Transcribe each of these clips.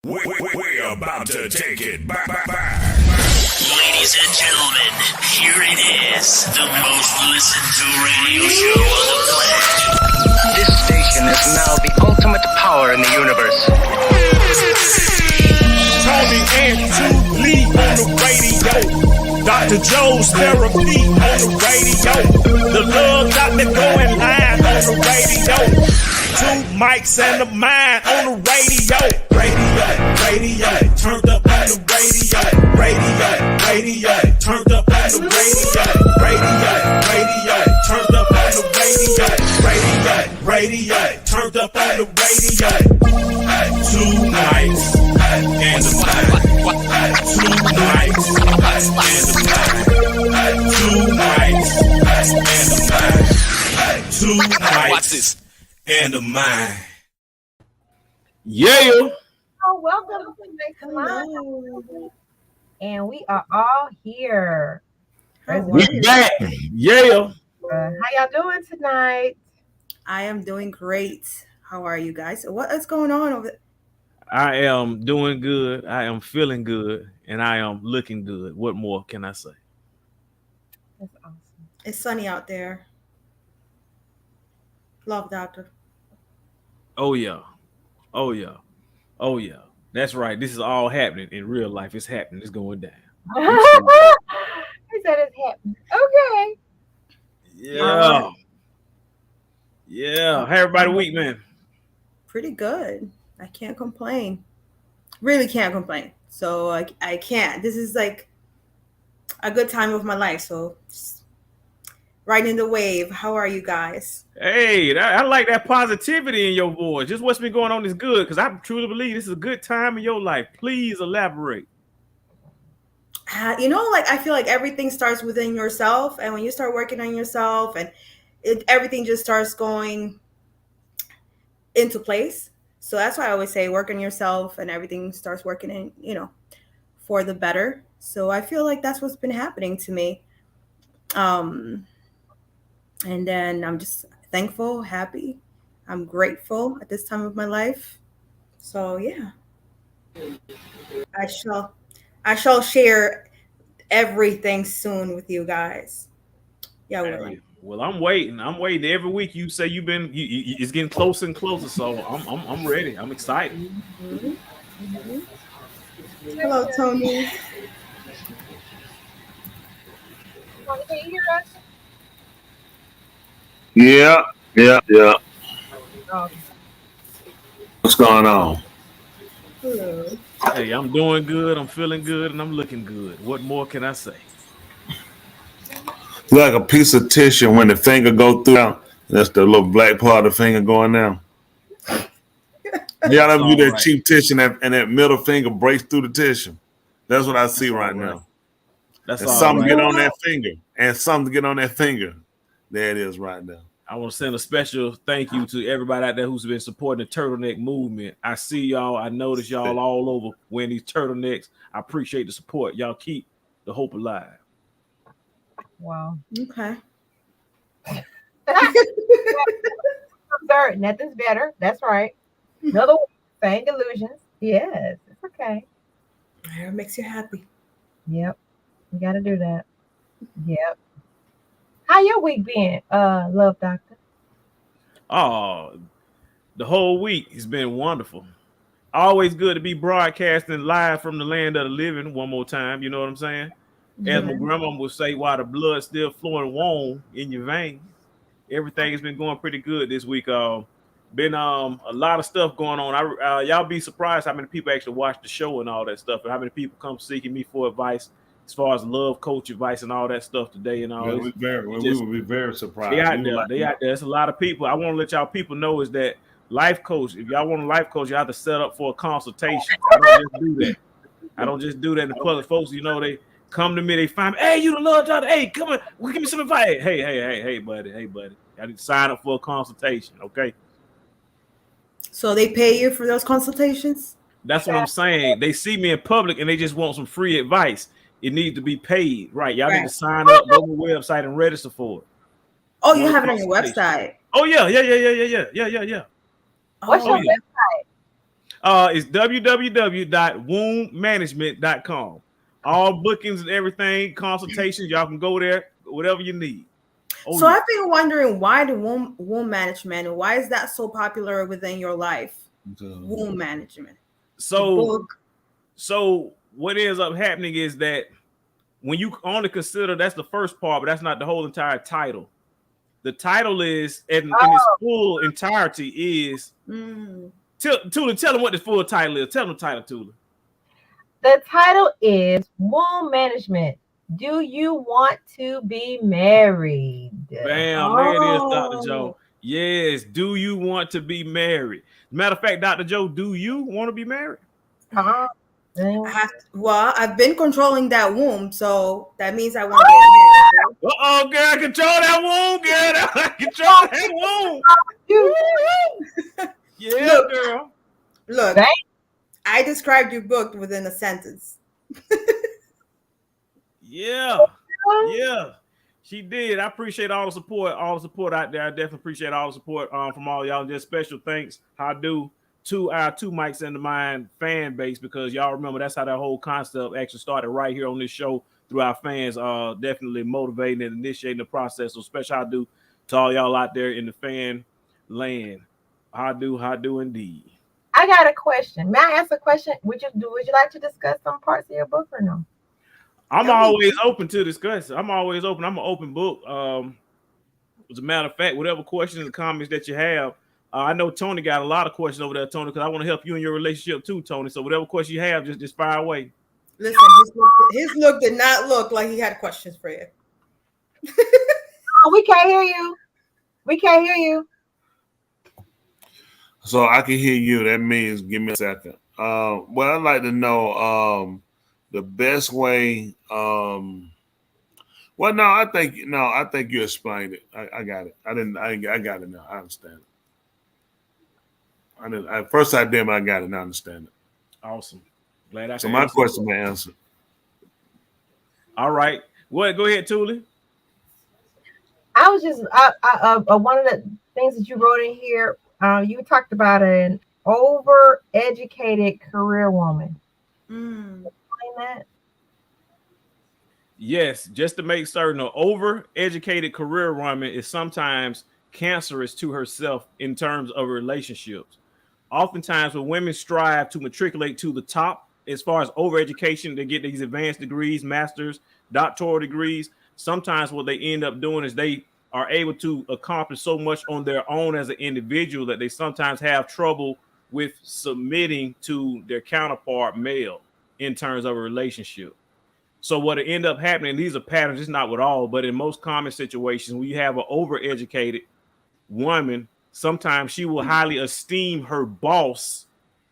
We're about to take it back. Ladies and gentlemen, here it is, the most listened to radio show on the planet. This station is now the ultimate power in the universe. Tony and Lee on the radio. Dr. Joe's therapy on the radio. The love doctor going live on the radio. Two mics and a mind on the radio. Radio, turned up on the radio. Radio, turned up on the radio. Radio, turned up on the radio. Radio, turned up on the radio. Two mics and a mind. Two mics and a mind. Two mics and a mind. Two mics and a mind. Yeah. Oh, welcome to Make a Mind. And we are all here. We back. Yeah. How y'all doing tonight? I am doing great. How are you guys? What is going on over there? I am doing good. I am feeling good. And I am looking good. What more can I say? That's awesome. It's sunny out there. Love, doctor. Oh, yeah. Oh, yeah. Oh, yeah. That's right. This is all happening in real life. It's happening. It's going down. He said it's happening. Okay. Yeah. Yeah. How everybody week, man? Pretty good. I can't complain. Really can't complain. So I can't. This is like a good time of my life. So just riding the wave. How are you guys? Hey, I like that positivity in your voice. Just what's been going on is good because I truly believe this is a good time in your life. Please elaborate. I feel like everything starts within yourself. And when you start working on yourself and everything just starts going into place. So that's why I always say work on yourself and everything starts working in, for the better. So I feel like that's what's been happening to me. And then I'm just thankful, happy. I'm grateful at this time of my life. So yeah, I shall share everything soon with you guys. Yeah, hey, well, I'm waiting. Every week you say it's getting closer and closer. So I'm ready. I'm excited. Mm-hmm. Mm-hmm. Hello, Tony. Can you hear us? Yeah. Oh. What's going on? Hello. Hey, I'm doing good. I'm feeling good, and I'm looking good. What more can I say? Like a piece of tissue when the finger go through. That's the little black part of the finger going down. Y'all ever do that cheap tissue and that middle finger breaks through the tissue? That's what I see right now. That's and all something right. get on that finger. And something get on that finger. There it is right now. I want to send a special thank you to everybody out there who's been supporting the turtleneck movement. I see y'all. I notice y'all all over wearing these turtlenecks. I appreciate the support. Y'all keep the hope alive. Wow. Okay. Nothing's better. That's right. Another one. Same delusions. Yes. It's okay. It makes you happy. Yep. You got to do that. Yep. How your week been, Love Doctor? Oh, the whole week has been wonderful. Always good to be broadcasting live from the land of the living one more time. You know what I'm saying? As my grandma would say, while the blood's still flowing warm in your veins. Everything has been going pretty good this week. Been a lot of stuff going on. Y'all be surprised how many people actually watch the show and all that stuff, and how many people come seeking me for advice as far as love coach advice and all that stuff today and all. Yeah, we would be very surprised. They out there. There's a lot of people. I want to let y'all people know is that life coach. If y'all want a life coach, you have to set up for a consultation. I don't just do that. I don't just do that in the public. Folks, they come to me. They find me. Hey, you the love doctor. Hey, come on. Give me some advice. Hey, buddy. I need to sign up for a consultation. Okay. So they pay you for those consultations? That's what I'm saying. They see me in public and they just want some free advice. It needs to be paid, right? Y'all need to sign up, go to the website and register for it. Oh, you have it on your website? Oh yeah. What's your website? It's www.wombmanagement.com. All bookings and everything, consultations, y'all can go there, whatever you need. Oh, So yeah. I've been wondering why the womb management, why is that so popular within your life? Womb management. The So, book. so what ends up happening is that when you only consider that's the first part, but that's not the whole entire title. The title is, in its full entirety, is Tula, tell them what the full title is. Tell them the title, Tula. The title is Womb Management. Do you want to be married? Bam, there it is, Dr. Joe. Yes, do you want to be married? Matter of fact, Dr. Joe, do you want to be married? Well, I've been controlling that womb, so that means I want to get married. Uh-oh, girl, control that womb, girl. Control that womb. Yeah, Look, girl. Look, Thank- I described your book within a sentence. Yeah. She did. I appreciate all the support out there. I definitely appreciate all the support from all y'all. Just special thanks, I do, to our Two Mics in the Mind fan base, because y'all remember that's how that whole concept actually started right here on this show through our fans, definitely motivating and initiating the process. So special I do to all y'all out there in the fan land. I do indeed. I got a question. May I ask a question? Would you like to discuss some parts of your book or no? I'm always open to discuss. I'm always open. I'm an open book. As a matter of fact, whatever questions and comments that you have, I know Tony got a lot of questions over there, Tony, because I want to help you in your relationship too, Tony. So whatever question you have, just fire away. Listen, his look did not look like he had questions for you. Oh, we can't hear you. We can't hear you. So I can hear you. That means give me a second. Well, I'd like to know the best way. Well, no, I think you explained it. I got it. I got it now. I understand it. At first I didn't, but I got it now. I understand it. Awesome. Glad I So my question been answered. All right. Well, go ahead, Tuli. I was just one of the things that you wrote in here. You talked about an overeducated career woman. Explain that. Yes, just to make certain, an overeducated career woman is sometimes cancerous to herself in terms of relationships. Oftentimes, when women strive to matriculate to the top, as far as overeducation, they get these advanced degrees, masters, doctoral degrees. Sometimes what they end up doing is they are able to accomplish so much on their own as an individual that they sometimes have trouble with submitting to their counterpart male in terms of a relationship. So what end up happening, these are patterns, it's not with all, but in most common situations, when you have an overeducated woman, sometimes she will highly esteem her boss,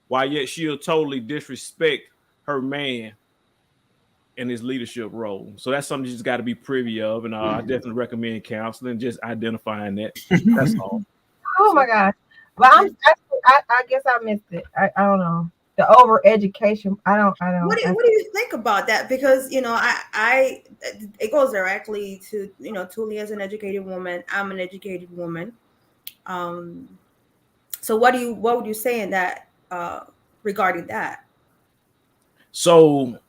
while yet she'll totally disrespect her man in his leadership role. So that's something you just got to be privy of. And I definitely recommend counseling, just identifying that. That's all. Oh my gosh. Well, I guess I missed it. I don't know. The overeducation. I don't. What do you think about that? Because it goes directly to Tuli as an educated woman. I'm an educated woman. So what would you say in that regarding that? So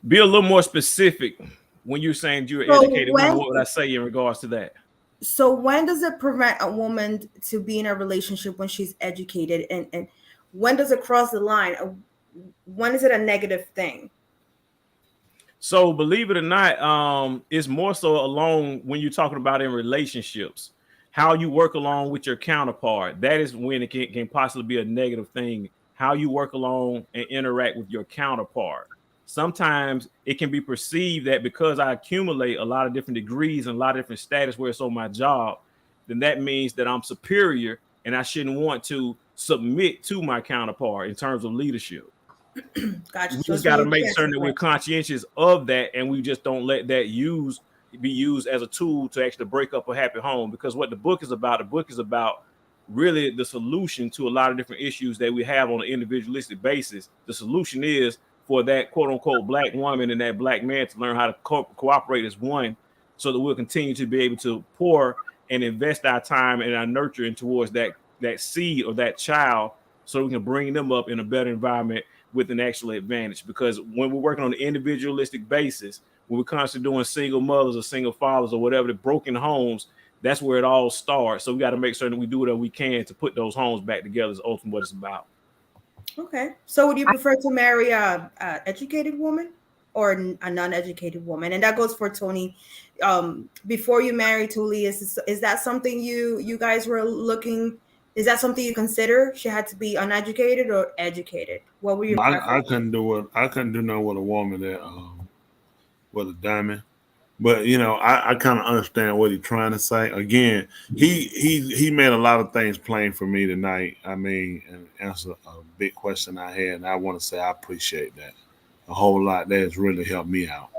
be a little more specific when you're saying you're educated woman. What would I say in regards to that? So when does it prevent a woman to be in a relationship when she's educated, and when does it cross the line? When is it a negative thing? So believe it or not, it's more so along when you're talking about in relationships, how you work along with your counterpart. That is when it can possibly be a negative thing. How you work along and interact with your counterpart. Sometimes it can be perceived that because I accumulate a lot of different degrees and a lot of different status where it's on my job, then that means that I'm superior and I shouldn't want to submit to my counterpart in terms of leadership. Gotcha. We just got to make certain that we're conscientious of that, and we just don't let that be used as a tool to actually break up a happy home. Because what the book is about really the solution to a lot of different issues that we have on an individualistic basis. The solution is for that quote unquote black woman and that black man to learn how to cooperate as one, so that we'll continue to be able to pour and invest our time and our nurturing towards that seed or that child so we can bring them up in a better environment with an actual advantage. Because when we're working on an individualistic basis, when we're constantly doing single mothers or single fathers or whatever, the broken homes, that's where it all starts. So we got to make certain we do whatever we can to put those homes back together is ultimately what it's about. Okay. So would you prefer to marry a educated woman or a non-educated woman? And that goes for Tony. Before you married Tuli, is that something you guys were looking? Is that something you consider? She had to be uneducated or educated? What were your I couldn't do it. I couldn't do no with a woman that with a diamond. But you know, I kind of understand what he's trying to say. Again, he made a lot of things plain for me tonight. I mean, and answer a big question I had, and I want to say I appreciate that a whole lot. That has really helped me out.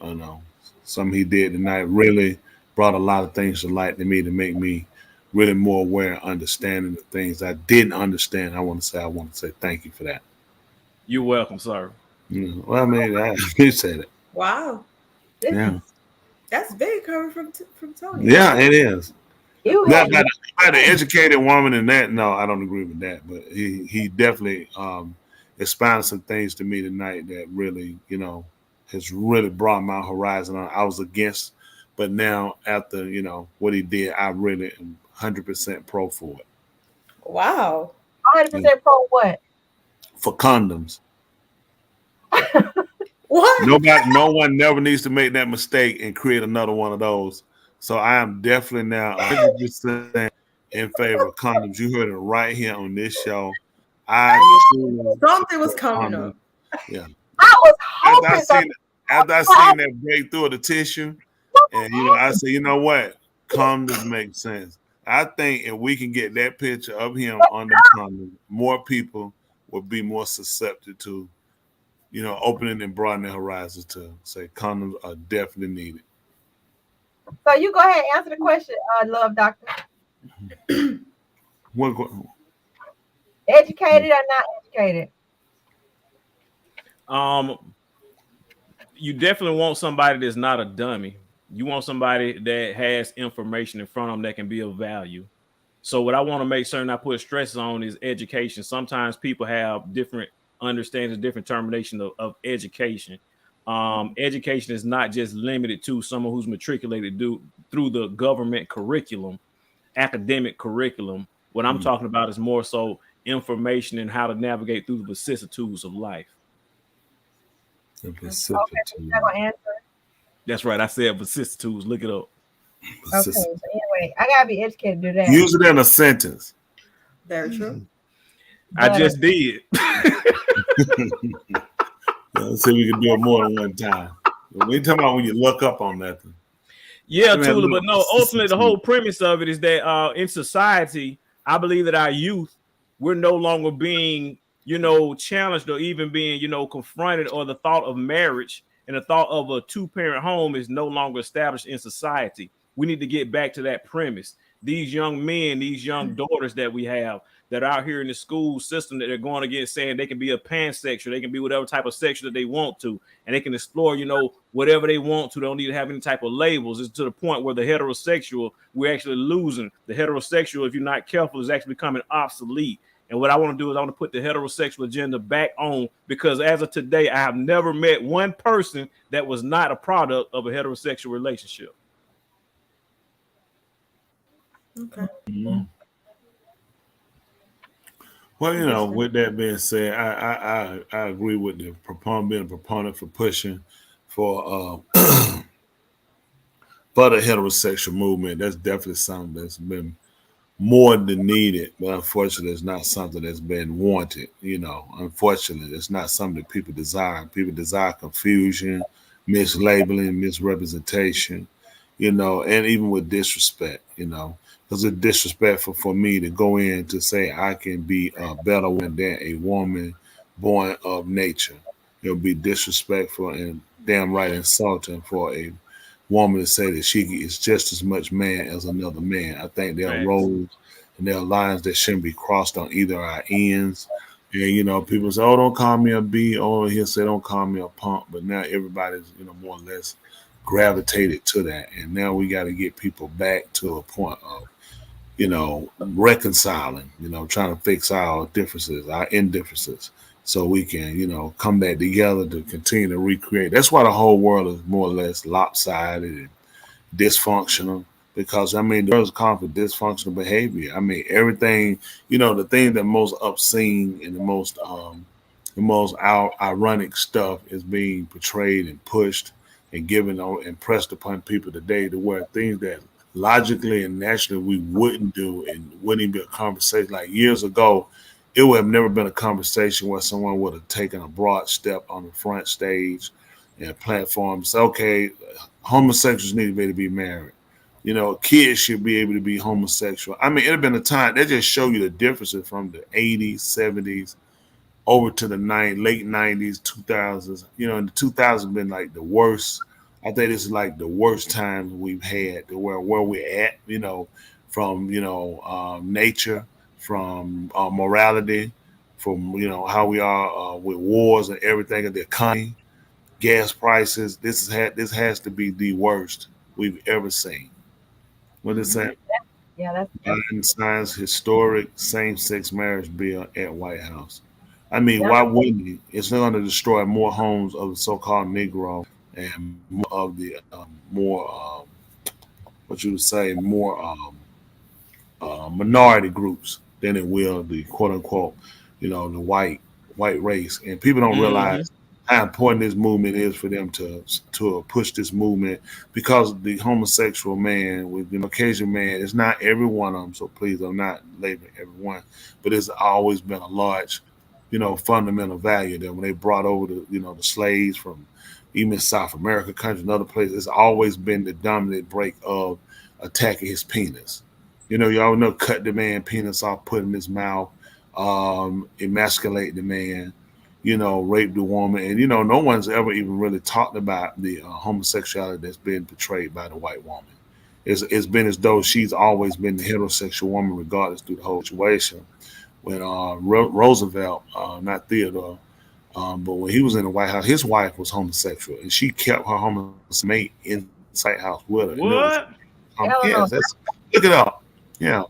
I know something he did tonight really brought a lot of things to light to me to make me really more aware and understanding the things I didn't understand. I want to say thank you for that. You're welcome, sir. Well, I mean, I appreciate it. Wow. Yeah, that's big coming from Tony. Yeah, it is. Not by the educated woman in that. No, I don't agree with that. But he definitely expounded some things to me tonight that really, you know, has really brought my horizon on. I was against, but now after you know what he did, I really am 100% pro for it. Wow. 100% pro what? For condoms. What? No one never needs to make that mistake and create another one of those. So I am definitely now 100% in favor of condoms. You heard it right here on this show. Something was coming up. Yeah. I was hoping after I seen that breakthrough of the tissue, and you know, I said, you know what? Condoms make sense. I think if we can get that picture of him on the condom, more people will be more susceptible to, you know, opening and broadening their horizons to say condoms are definitely needed. So you go ahead and answer the question, love doctor. Educated or not educated? You definitely want somebody that's not a dummy. You want somebody that has information in front of them that can be of value. So what I want to make certain I put stress on is education. Sometimes people have different understandings, different termination of education. Education is not just limited to someone who's matriculated through the government curriculum, academic curriculum. What I'm talking about is more so information and how to navigate through the vicissitudes of life. That's right. I said vicissitudes. Look it up. Okay. So anyway, I gotta be educated to do that. Use it in a sentence. Very true. I just did. Let's see if we can do it more than one time. We talking about when you look up on nothing. Yeah, Tula, but no, ultimately the whole premise of it is that in society, I believe that our youth, we're no longer being, you know, challenged or even being, you know, confronted, or the thought of marriage and the thought of a two-parent home is no longer established in society. We need to get back to that premise. These young men, these young daughters that we have that are out here in the school system that they're going against, saying they can be a pansexual, they can be whatever type of sexual that they want to, and they can explore, you know, whatever they want to. They don't need to have any type of labels. It's to the point where the heterosexual, we're actually losing. The heterosexual, if you're not careful, is actually becoming obsolete. And what I want to do is I want to put the heterosexual agenda back on, because as of today, I have never met one person that was not a product of a heterosexual relationship. Okay. Mm-hmm. Well, you know, with that being said, I agree with the being a proponent for pushing for for the heterosexual movement. That's definitely something that's been more than needed, but unfortunately, it's not something that's been wanted. You know, unfortunately, it's not something that people desire. People desire confusion, mislabeling, misrepresentation. You know, and even with disrespect. You know. Because it's disrespectful for me to go in to say I can be a better woman than a woman born of nature. It'll be disrespectful and damn right insulting for a woman to say that she is just as much man as another man. I think there are roles and there are lines that shouldn't be crossed on either our ends. And, you know, people say, oh, don't call me a B. Oh, he'll say, don't call me a punk. But now everybody's, you know, more or less gravitated to that. And now we got to get people back to a point of, reconciling, trying to fix our differences, our indifferences, so we can, come back together to continue to recreate. That's why the whole world is more or less lopsided and dysfunctional, because the world is calling for dysfunctional behavior. Everything, the thing that most obscene and the most ironic stuff is being portrayed and pushed and given and pressed upon people today, to where things that logically and naturally we wouldn't do and wouldn't even be a conversation. Like years ago, it would have never been a conversation where someone would have taken a broad step on the front stage and platform, say, okay, homosexuals need to be able to be married. Kids should be able to be homosexual. It had been a time that just show you the differences from the 80s, 70s, over to the late 90s, 2000s. In the 2000s been like the worst. I think this is like the worst time we've had, to where we're at, from, nature, from morality, from, how we are with wars and everything, of the economy, gas prices. This has to be the worst we've ever seen. What is that? Yeah, Biden signs historic same-sex marriage bill at White House. Why wouldn't he? It's not going to destroy more homes of the so-called Negro and more of the more minority groups than it will the quote-unquote, the white race. And people don't realize how important this movement is for them to push this movement, because the homosexual man with the Caucasian man is not every one of them. So please, I'm not labeling everyone, but it's always been a large, fundamental value that when they brought over the slaves from even South America countries and other places, it's always been the dominant break of attacking his penis. Y'all know, cut the man penis off, put in his mouth, emasculate the man, rape the woman. And, no one's ever even really talked about the homosexuality that's been portrayed by the white woman. It's been as though she's always been the heterosexual woman, regardless through the whole situation. When Roosevelt, not Theodore, but when he was in the White House, his wife was homosexual, and she kept her homosexual mate inside the house with her. What? Yes, look it up. Yeah.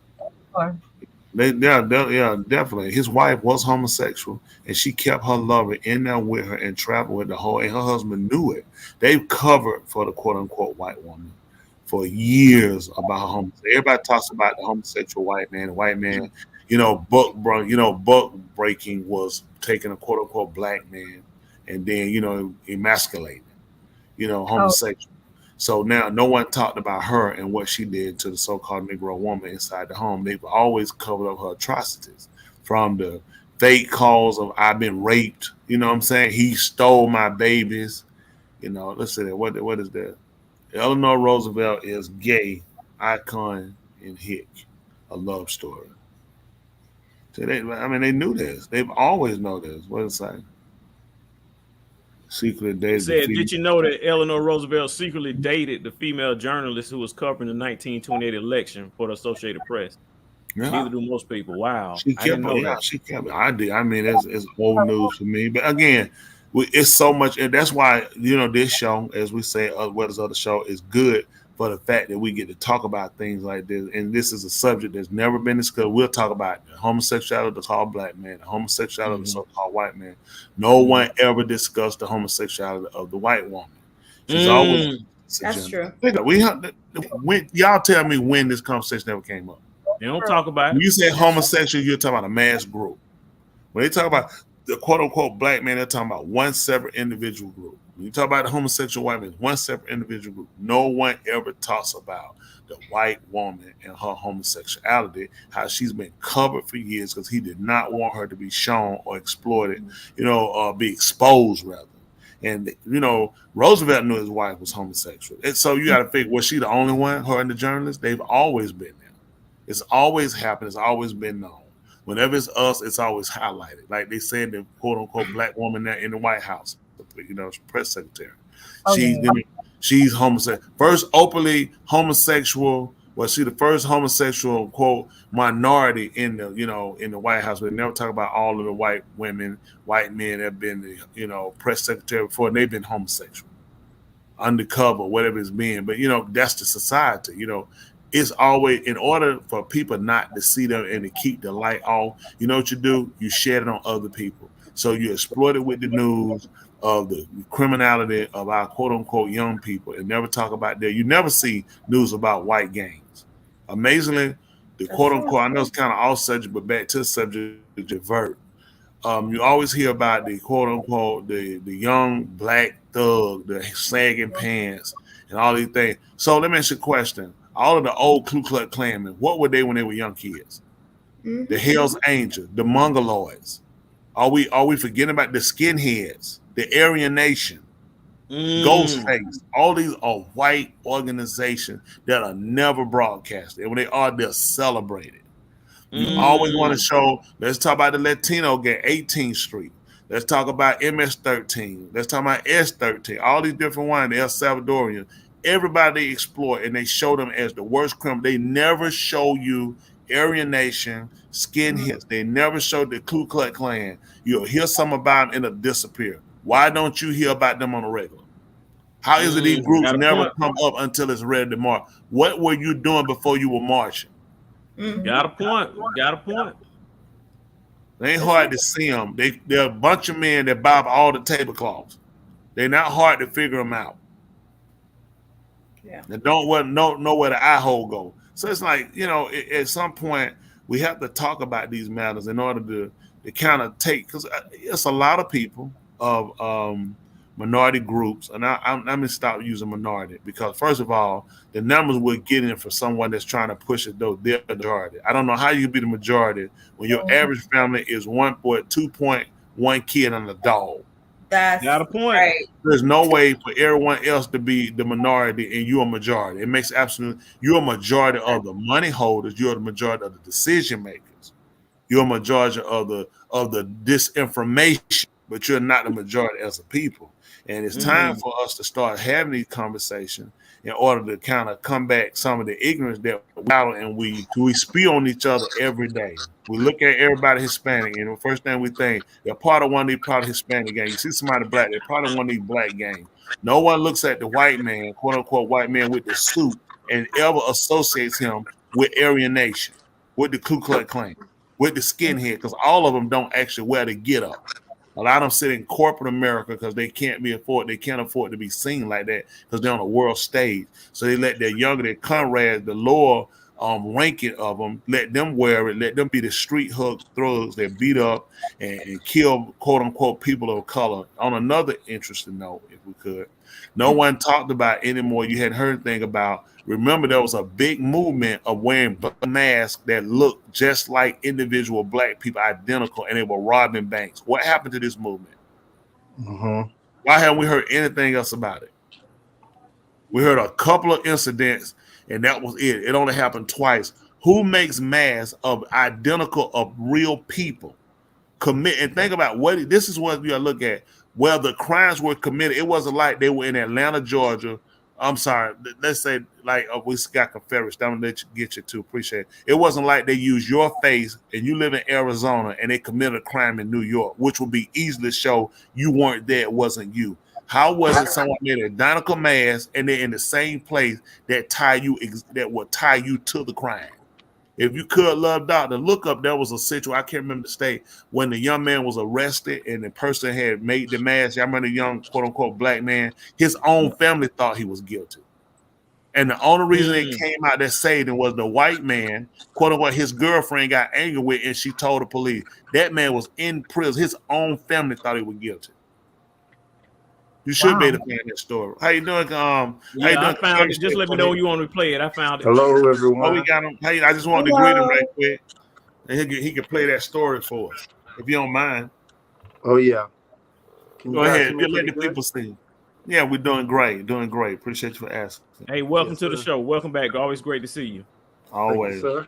Definitely. His wife was homosexual, and she kept her lover in there with her and traveled with the whole. And her husband knew it. They covered for the quote unquote white woman for years about her homosexuality. Everybody talks about the homosexual white man. The white man, buck breaking was taking a quote unquote black man and then emasculating, homosexual. So now no one talked about her and what she did to the so-called Negro woman inside the home. They've always covered up her atrocities, from the fake calls of "I've been raped." You know what I'm saying? He stole my babies. Let's say that. What is that? Eleanor Roosevelt is gay, icon, and hick, a love story. So they knew this. They've always known this. What is it? Secretly dated. Said, did you know that Eleanor Roosevelt secretly dated the female journalist who was covering the 1928 election for the Associated Press? Yeah. Neither do most people. Wow. She kept it. She kept it. I did. It's old news for me. But again, it's so much, and that's why this show, as we say, what this other show, is good for the fact that we get to talk about things like this. And this is a subject that's never been discussed. We'll talk about the homosexuality of the tall black man, the homosexuality of the so-called white man. No one ever discussed the homosexuality of the white woman. She's always. That's true. Y'all tell me when this conversation ever came up. They don't talk about it. When you say homosexual, you're talking about a mass group. When they talk about the quote-unquote black man, they're talking about one separate individual group. When you talk about the homosexual white man, one separate individual group. No one ever talks about the white woman and her homosexuality, how she's been covered for years because he did not want her to be shown or exploited, or be exposed, rather. And, Roosevelt knew his wife was homosexual. And so you got to figure, was she the only one, her and the journalist? They've always been there. It's always happened. It's always been known. Whenever it's us, it's always highlighted. Like they said, the quote-unquote black woman there in the White House, press secretary. She's homosexual. First openly homosexual. Was she the first homosexual quote minority in the in the White House? We never talk about all of the white women, white men that have been the press secretary before, and they've been homosexual, undercover, whatever it's been. But that's the society. it's always, in order for people not to see them and to keep the light off, you know what you do? You shed it on other people. So you exploit it with the news of the criminality of our quote unquote young people and never talk about that. You never see news about white gangs. Amazingly, the quote unquote, I know it's kind of off subject, but back to the subject, divert. You always hear about the quote unquote the young black thug, the sagging pants, and all these things. So let me ask you a question. All of the old Ku Klux Klanmen, what were they when they were young kids? The Hell's Angels, the Mongoloids. Are we forgetting about the skinheads, the Aryan Nation, Ghostface? All these are white organizations that are never broadcasted. And when they are, they're celebrated. You always want to show, let's talk about the Latino gang, 18th Street. Let's talk about MS-13. Let's talk about S-13. All these different ones, the El Salvadorian. Everybody they exploit and they show them as the worst criminal. They never show you Aryan Nation, skinheads. They never show the Ku Klux Klan. You'll hear something about them and it'll disappear. Why don't you hear about them on a regular? How is it these groups never come up until it's ready to march? What were you doing before you were marching? Got a point. Got a point. It ain't hard to see them. They're a bunch of men that bob all the tablecloths. They're not hard to figure them out. Yeah. They don't know where the eye hole go. So it's like, at some point we have to talk about these matters in order to kind of take, because it's a lot of people of minority groups, and I'm going to stop using minority because, first of all, the numbers we're getting for someone that's trying to push it, though, they're the majority. I don't know how you be the majority when your average family is 2.1 kid and a dog. That's got a point. Right. There's no way for everyone else to be the minority and you're a majority. It makes you're a majority of the money holders. You're the majority of the decision makers. You're a majority of the disinformation, but you're not the majority as a people. And it's time for us to start having these conversations in order to kind of combat some of the ignorance that we battle, and we spew on each other every day. We look at everybody Hispanic, and the first thing we think, they're part of one of these probably Hispanic gangs. You see somebody black, they're part of one of these black gangs. No one looks at the white man, quote unquote white man with the suit, and ever associates him with Aryan Nation, with the Ku Klux Klan, with the skinhead, because all of them don't actually wear the get up. A lot of them sit in corporate America because they can't afford to be seen like that because they're on a world stage. So they let their comrades, the lower ranking of them, let them wear it, let them be the street hook thugs that beat up and kill quote unquote people of color. On another interesting note, if we could, no one talked about anymore. You hadn't heard anything about. Remember, there was a big movement of wearing masks that looked just like individual black people, identical, and they were robbing banks. What happened to this movement? Why haven't we heard anything else about it? We heard a couple of incidents, and that was it. It only happened twice. Who makes masks of identical of real people? And think about this is what you look at. Where the crimes were committed, it wasn't like they were in Atlanta, Georgia. I'm sorry. Let's say we got Confederates. I'm gonna let you get you to appreciate it. It wasn't like they used your face and you live in Arizona and they committed a crime in New York, which would be easily show you weren't there. It wasn't you. How was it someone made an identical mask and they're in the same place that will tie you to the crime? If you could, love doctor, look up. There was a situation, I can't remember the state, when the young man was arrested and the person had made the mask. I remember the young quote unquote black man. His own family thought he was guilty, and the only reason it came out that saved him was the white man, quote unquote, his girlfriend got angry with, and she told the police that man was in prison. His own family thought he was guilty. You should be able to find that story. How you doing? How you doing? I found it. Just let me know when you want to replay it. I found it. Hello, everyone. Oh, we got him. Hey, I just wanted to greet him right quick. And he can play that story for us, if you don't mind. Oh, yeah. Go ahead. Let the people see. Yeah, we're doing great. Doing great. Appreciate you for asking. Hey, welcome to the show. Welcome back. Always great to see you. Always. Thank you, sir.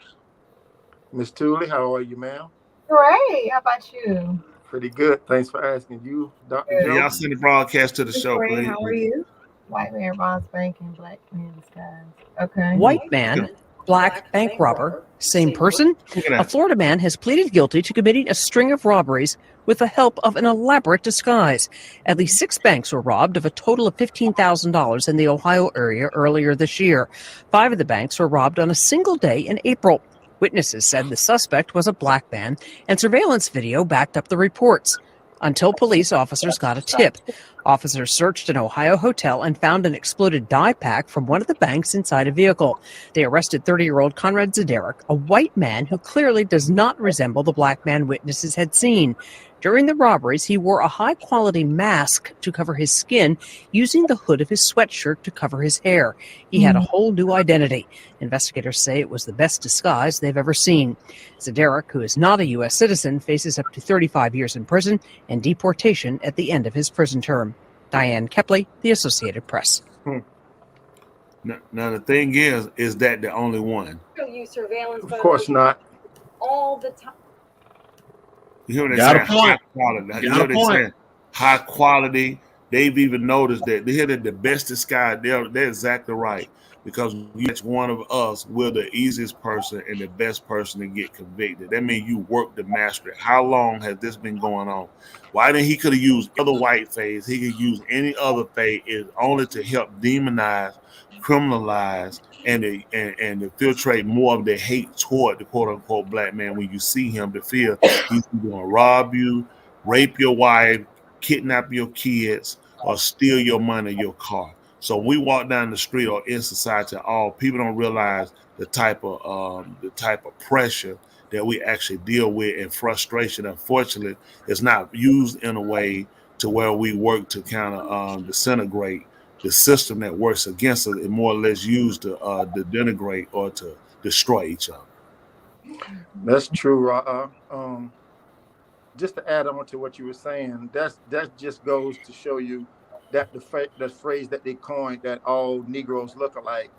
Miss Tooley, how are you, ma'am? Great. How about you? Pretty good. Thanks for asking. You, Dr. Joe? Y'all send the broadcast to the show, please. How are you? White man robs bank in black man disguise. Okay. White man, black bank robber, Same person? Look at A that. Florida man has pleaded guilty to committing a string of robberies with the help of an elaborate disguise. At least 6 banks were robbed of a total of $15,000 in the Ohio area earlier this year. 5 of the banks were robbed on a single day in April. Witnesses said the suspect was a black man, and surveillance video backed up the reports. Until police officers got a tip. Officers searched an Ohio hotel and found an exploded dye pack from one of the banks inside a vehicle. They arrested 30-year-old Conrad Zederek, a white man who clearly does not resemble the black man witnesses had seen. During the robberies, he wore a high-quality mask to cover his skin, using the hood of his sweatshirt to cover his hair. He had a whole new identity. Investigators say it was the best disguise they've ever seen. Zederek, who is not a U.S. citizen, faces up to 35 years in prison and deportation at the end of his prison term. Diane Kepley, The Associated Press. Now the thing is that the only one? Use surveillance Of course not. all the time. You hear what Got they're a saying? point. High quality. You Got hear a what they're point. saying? High quality. They've even noticed that. They hear that the best disguise. They're exactly right. Because each one of us, we're the easiest person and the best person to get convicted. That means you work to master it. How long has this been going on? Why didn't he could have used other white face? He could use any other face is only to help demonize, criminalize, and to filtrate more of the hate toward the quote unquote black man when you see him to feel he's going to rob you, rape your wife, kidnap your kids, or steal your money, your car. So we walk down the street or in society, all people don't realize the type of pressure that we actually deal with, and frustration. Unfortunately, it's not used in a way to where we work to kind of disintegrate the system that works against us, and more or less used to denigrate or to destroy each other. That's true. Just to add on to what you were saying, that just goes to show you that the phrase that they coined, that all Negroes look alike,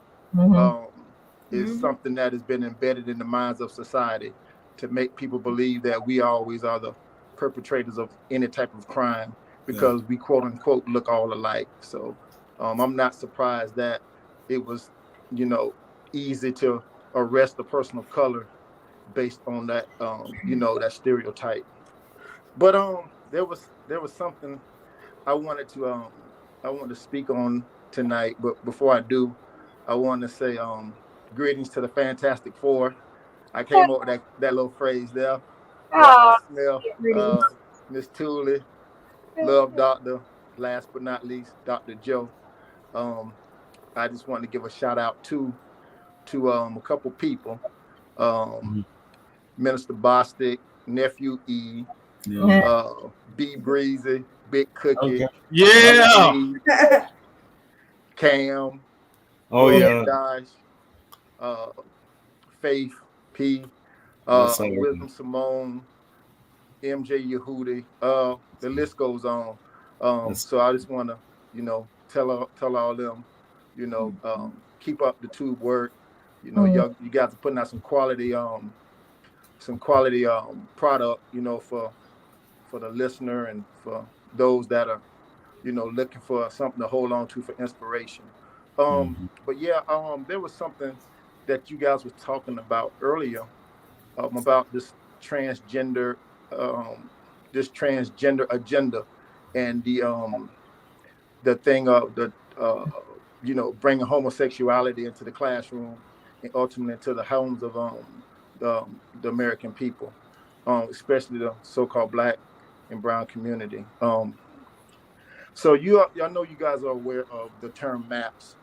is something that has been embedded in the minds of society to make people believe that we always are the perpetrators of any type of crime because we quote unquote look all alike. So I'm not surprised that it was, easy to arrest a person of color based on that, that stereotype. But there was something I wanted to speak on tonight. But before I do, I want to say greetings to the Fantastic Four. I came up with that little phrase there. Miss Tooley, Love Doctor, last but not least, Dr. Joe. I just wanted to give a shout out to a couple people. Minister Bostic, Nephew E, B Breezy, Big Cookie, Cam, Dash, Faith P, Wisdom Simone, MJ Yehudi. The list goes on. So I just want to, tell all them, keep up the tube work. You guys are putting out some quality product, for the listener and for those that are, looking for something to hold on to for inspiration. But yeah, there was something that you guys were talking about earlier, about this transgender agenda and the thing of the bringing homosexuality into the classroom and ultimately into the homes of the American people, especially the so-called Black and brown community. So y'all know you guys are aware of the term MAPS.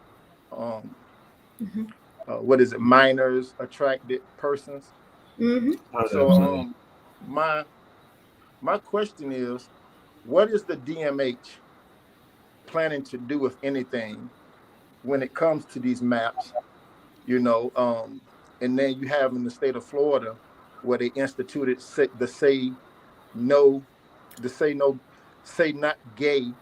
What is it? Minors attracted persons. So my question is, what is the DMH planning to do, if anything, when it comes to these maps? And then you have in the state of Florida where they instituted the say not gay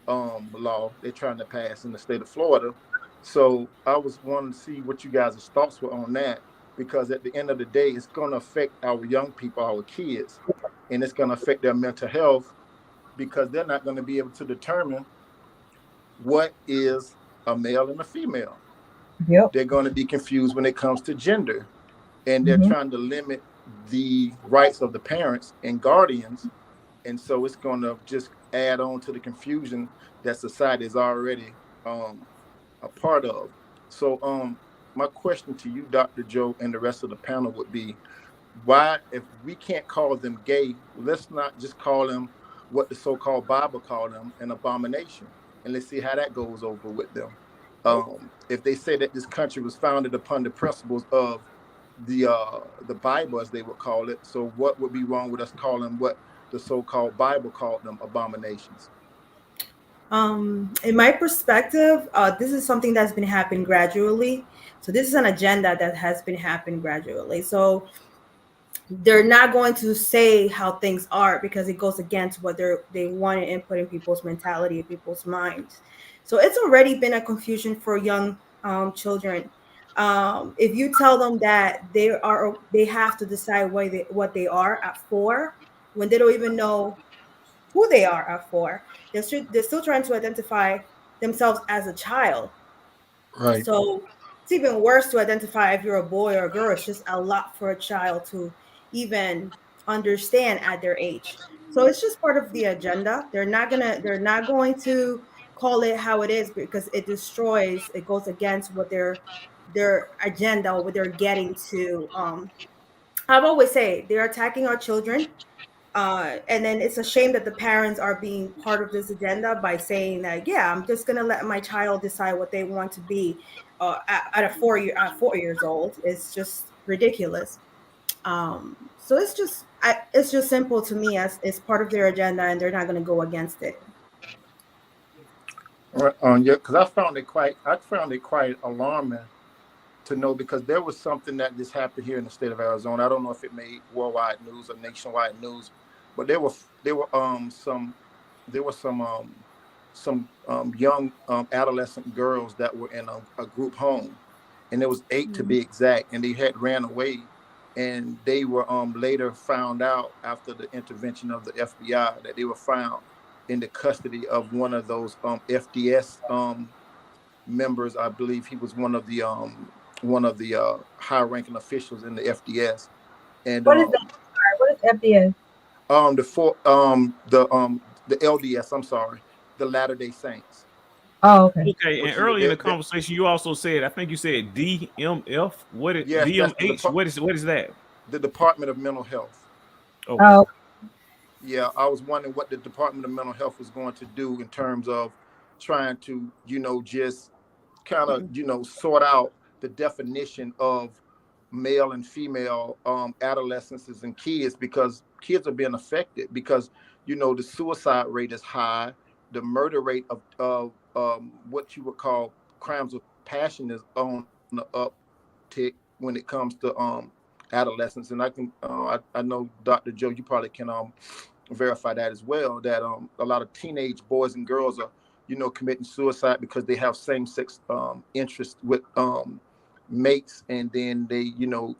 law they're trying to pass in the state of Florida. So I was wanting to see what you guys' thoughts were on that, because at the end of the day, it's going to affect our young people, our kids, and it's going to affect their mental health, because they're not going to be able to determine what is a male and a female. They're going to be confused when it comes to gender. and they're trying to limit the rights of the parents and guardians, and so it's going to just add on to the confusion that society is already a part of. So my question to you, Dr. Joe, and the rest of the panel would be, why, if we can't call them gay, let's not just call them what the so-called Bible called them, an abomination, and let's see how that goes over with them. If they say that this country was founded upon the principles of the Bible, as they would call it, so what would be wrong with us calling what the so-called Bible called them abominations? In my perspective, this is something that's been happening gradually. So this is an agenda that has been happening gradually. So they're not going to say how things are because it goes against what they want to input in people's mentality, people's minds. So it's already been a confusion for young children. If you tell them that they have to decide what they are at 4, when they don't even know who they are at 4, they're still trying to identify themselves as a child. Right. So it's even worse to identify if you're a boy or a girl. It's just a lot for a child to even understand at their age. So it's just part of the agenda. They're not going to call it how it is because it goes against what their agenda or what they're getting to. I've always say they're attacking our children. And then it's a shame that the parents are being part of this agenda by saying that, yeah, I'm just going to let my child decide what they want to be at 4 years old. It's just ridiculous. So it's just simple to me as it's part of their agenda, and they're not going to go against it. Right. Yeah, because I found it quite alarming to know, because there was something that just happened here in the state of Arizona. I don't know if it made worldwide news or nationwide news, but there were some young adolescent girls that were in a group home, and there was 8 to be exact, and they had ran away, and they were later found out after the intervention of the FBI that they were found in the custody of one of those FDS members. I believe he was one of the high-ranking officials in the FDS. And what is that? What is FDS? The LDS. I'm sorry, the Latter-day Saints. Oh, okay. Okay, and earlier in the conversation, you also said, I think you said DMF. What is DMH? What is that? The Department of Mental Health. Okay. Oh. Yeah, I was wondering what the Department of Mental Health was going to do in terms of trying to, just kind of, sort out the definition of male and female adolescents and kids, because kids are being affected, because, the suicide rate is high. The murder rate of what you would call crimes of passion is on the uptick when it comes to adolescents. And I know, Dr. Joe, you probably can verify that as well, that a lot of teenage boys and girls are, committing suicide because they have same-sex interest with mates, and then they,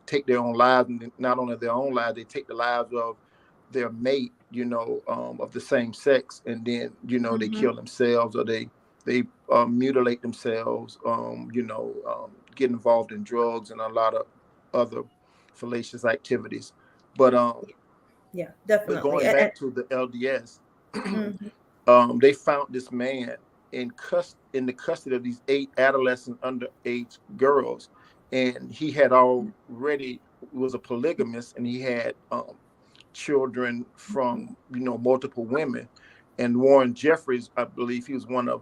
take their own lives, and not only their own lives, they take the lives of their mate, of the same sex, and then, they kill themselves, or they mutilate themselves, get involved in drugs and a lot of other fallacious activities. But yeah, definitely. But going back to the LDS, they found this man in the custody of these 8 adolescent underage girls, and he had already was a polygamist, and he had children from multiple women. And Warren Jeffries, I believe he was one of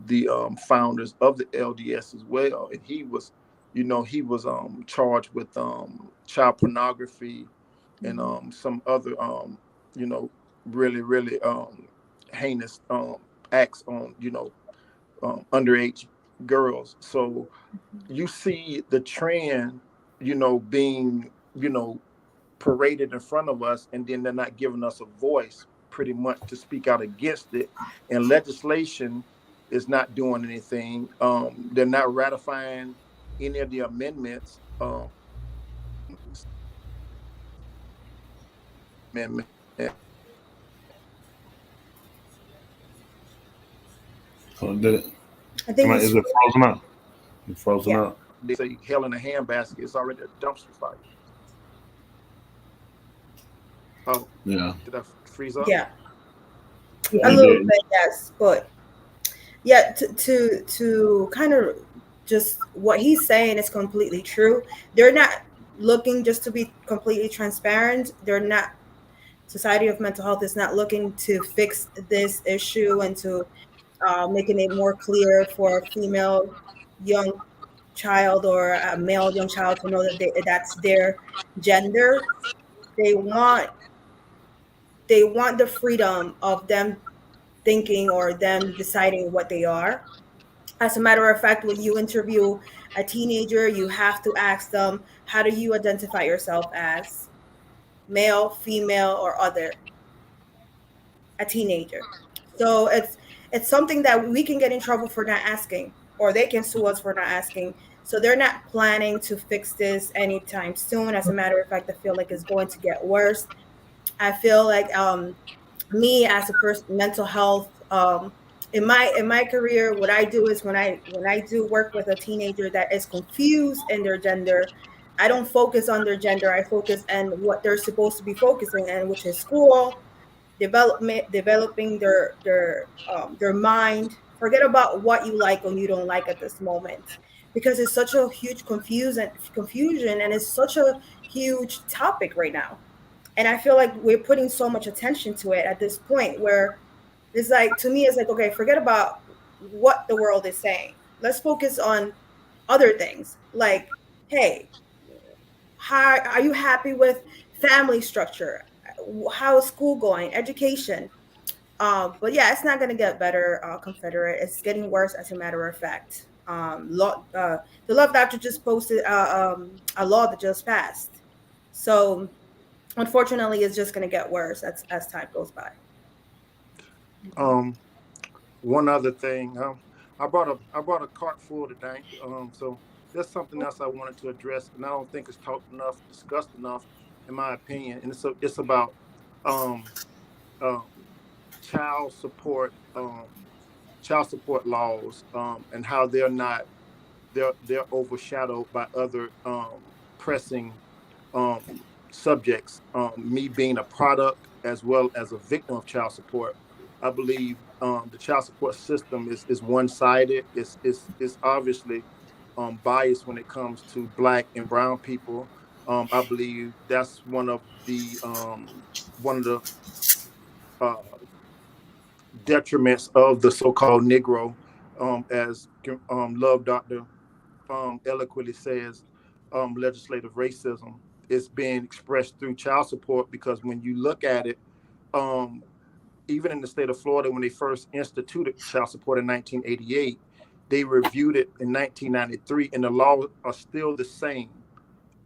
the founders of the LDS as well, and he was charged with child pornography and some other really, really heinous acts on underage girls. So you see the trend being paraded in front of us, and then they're not giving us a voice pretty much to speak out against it, and legislation is not doing anything. They're not ratifying any of the amendments. Amendment. I think is it frozen out? It's frozen out. They say hell in a handbasket. It's already a dumpster fire. Oh, Yeah. did I freeze up? Yeah, Yeah. a little bit, yes, but yeah, to kind of just what he's saying is completely true. They're not looking, just to be completely transparent, they're not, Society of Mental Health is not looking to fix this issue and to making it more clear for a female young child or a male young child to know that that's their gender. They want the freedom of them thinking or them deciding what they are. As a matter of fact, when you interview a teenager, you have to ask them, how do you identify yourself as? Male, female, or other? A teenager. So it's something that we can get in trouble for not asking, or they can sue us for not asking. So they're not planning to fix this anytime soon. As a matter of fact, I feel like it's going to get worse. I feel like me as a person, mental health, in my career, what I do is when I do work with a teenager that is confused in their gender, I don't focus on their gender. I focus on what they're supposed to be focusing on, which is school, developing their mind. Forget about what you like or you don't like at this moment, because it's such a huge confusion, and it's such a huge topic right now. And I feel like we're putting so much attention to it at this point, where it's like, to me, it's like, okay, forget about what the world is saying. Let's focus on other things. Like, hey, how are you happy with family structure? How is school going? Education. But yeah, it's not going to get better, Confederate. It's getting worse, as a matter of fact. The Love Doctor just posted a law that just passed. So unfortunately, it's just going to get worse as time goes by. One other thing, I brought a cart full today. So there's something else I wanted to address, and I don't think it's talked enough, discussed enough, in my opinion. And it's about child support laws, and how they're overshadowed by other pressing subjects. Me being a product as well as a victim of child support, I believe the child support system is one-sided. It's obviously biased when it comes to Black and brown people. I believe that's one of the detriments of the so-called Negro, as Love Doctor eloquently says, legislative racism is being expressed through child support. Because when you look at it, even in the state of Florida, when they first instituted child support in 1988, they reviewed it in 1993, and the laws are still the same.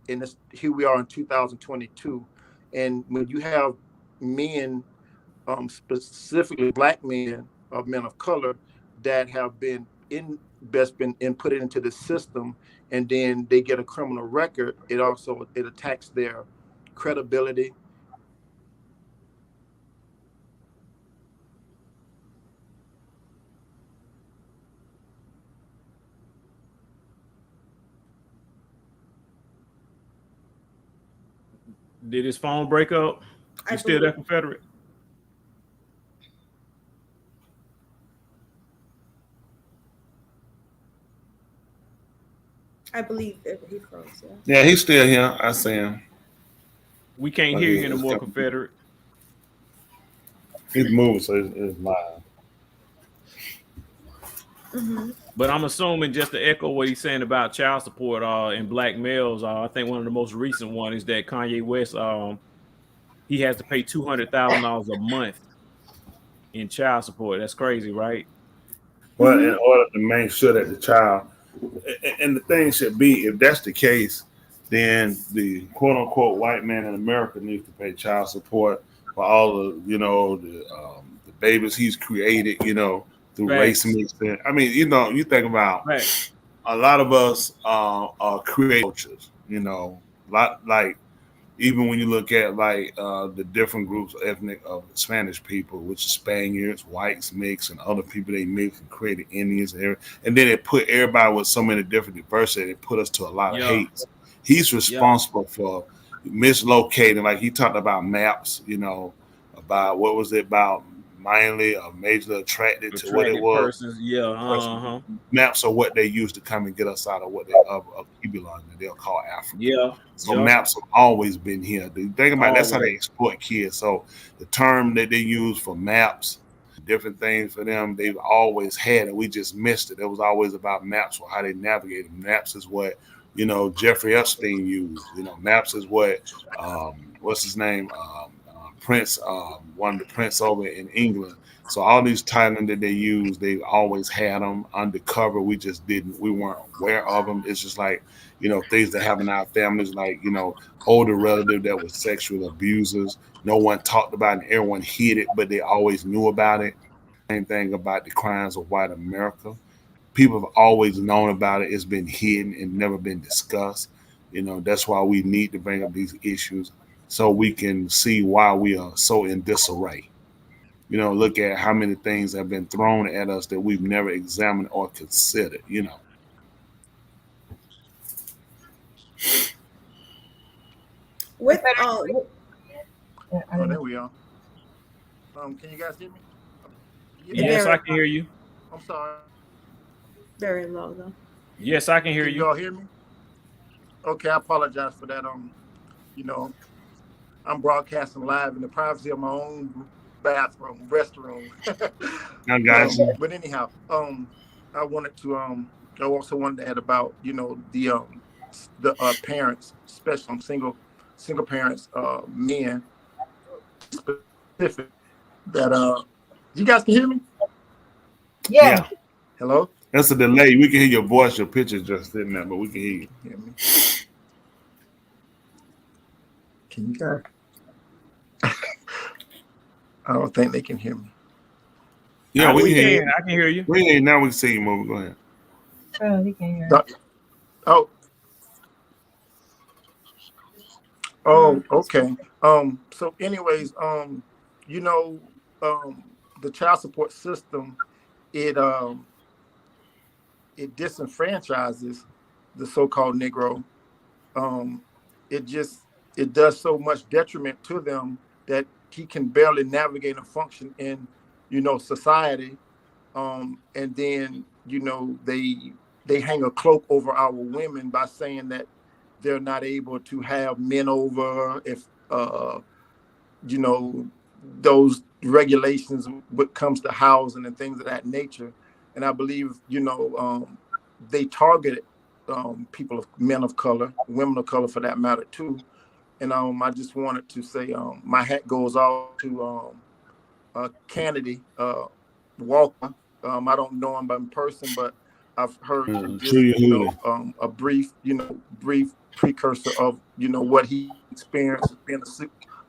And here we are in 2022. And when you have men, specifically Black men or men of color, that have been inputted into the system, and then they get a criminal record, it attacks their credibility. Did his phone break up? You still there, Confederate? I believe he froze. Yeah, he's still here. I see him. We can't hear you anymore, Confederate. He's moving, so it's live. Mm-hmm. But I'm assuming, just to echo what he's saying about child support in Black males, I think one of the most recent one is that Kanye West, he has to pay $200,000 a month in child support. That's crazy, right? Well, in order to make sure that the child, and the thing should be, if that's the case, then the quote unquote white man in America needs to pay child support for all of, the babies he's created, through race mixing. I mean, you think about a lot of us are creators, like even when you look at the different groups of ethnic of Spanish people, which is Spaniards, whites mix, and other people they mix and created Indians, and then it put everybody with so many different diversity. It put us to a lot of hate. He's responsible for mislocating. Like he talked about maps, about what was it about mainly or majorly attracted to what it was. Persons, yeah, Maps are what they use to come and get us out of what they of Kibulon that they'll call Africa. Yeah. So maps have always been here. Dude, think about it, that's how they exploit kids. So the term that they use for maps, different things for them, they've always had it. We just missed it. It was always about maps or how they navigated. Maps is what Jeffrey Epstein used. Maps is what what's his name? Prince, one of the prince over in England. So all these titles that they use, they always had them undercover. We just we weren't aware of them. It's just like, things that happen in our families, like, older relative that was sexual abusers. No one talked about it and everyone hid it, but they always knew about it. Same thing about the crimes of white America. People have always known about it. It's been hidden and never been discussed. That's why we need to bring up these issues so we can see why we are so in disarray. Look at how many things have been thrown at us that we've never examined or considered, With oh, there we are. Can you guys hear me? Yes, I can hear you. I'm sorry. Very low though. Yes, I can hear you. Y'all hear me? Okay, I apologize for that. I'm broadcasting live in the privacy of my own restroom. I got you. But anyhow, I wanted to I also wanted to add about the parents, especially single parents, men specific that you guys can hear me? Yeah. Hello? That's a delay. We can hear your voice, your picture just sitting there, but we can hear you. Hear me? Can you guys? I don't think they can hear me. Yeah, we can hear you. I can hear you. Now we can see you moving. Go ahead. Oh, he can hear. Oh, okay. So anyways, the child support system, it disenfranchises the so-called Negro. It does so much detriment to them that he can barely navigate and function in, society. And then, they hang a cloak over our women by saying that they're not able to have men over if, those regulations what comes to housing and things of that nature. And I believe, they targeted people men of color, women of color for that matter too. And I just wanted to say my hat goes off to Kennedy Walker. I don't know him in person, but I've heard a brief precursor of what he experienced being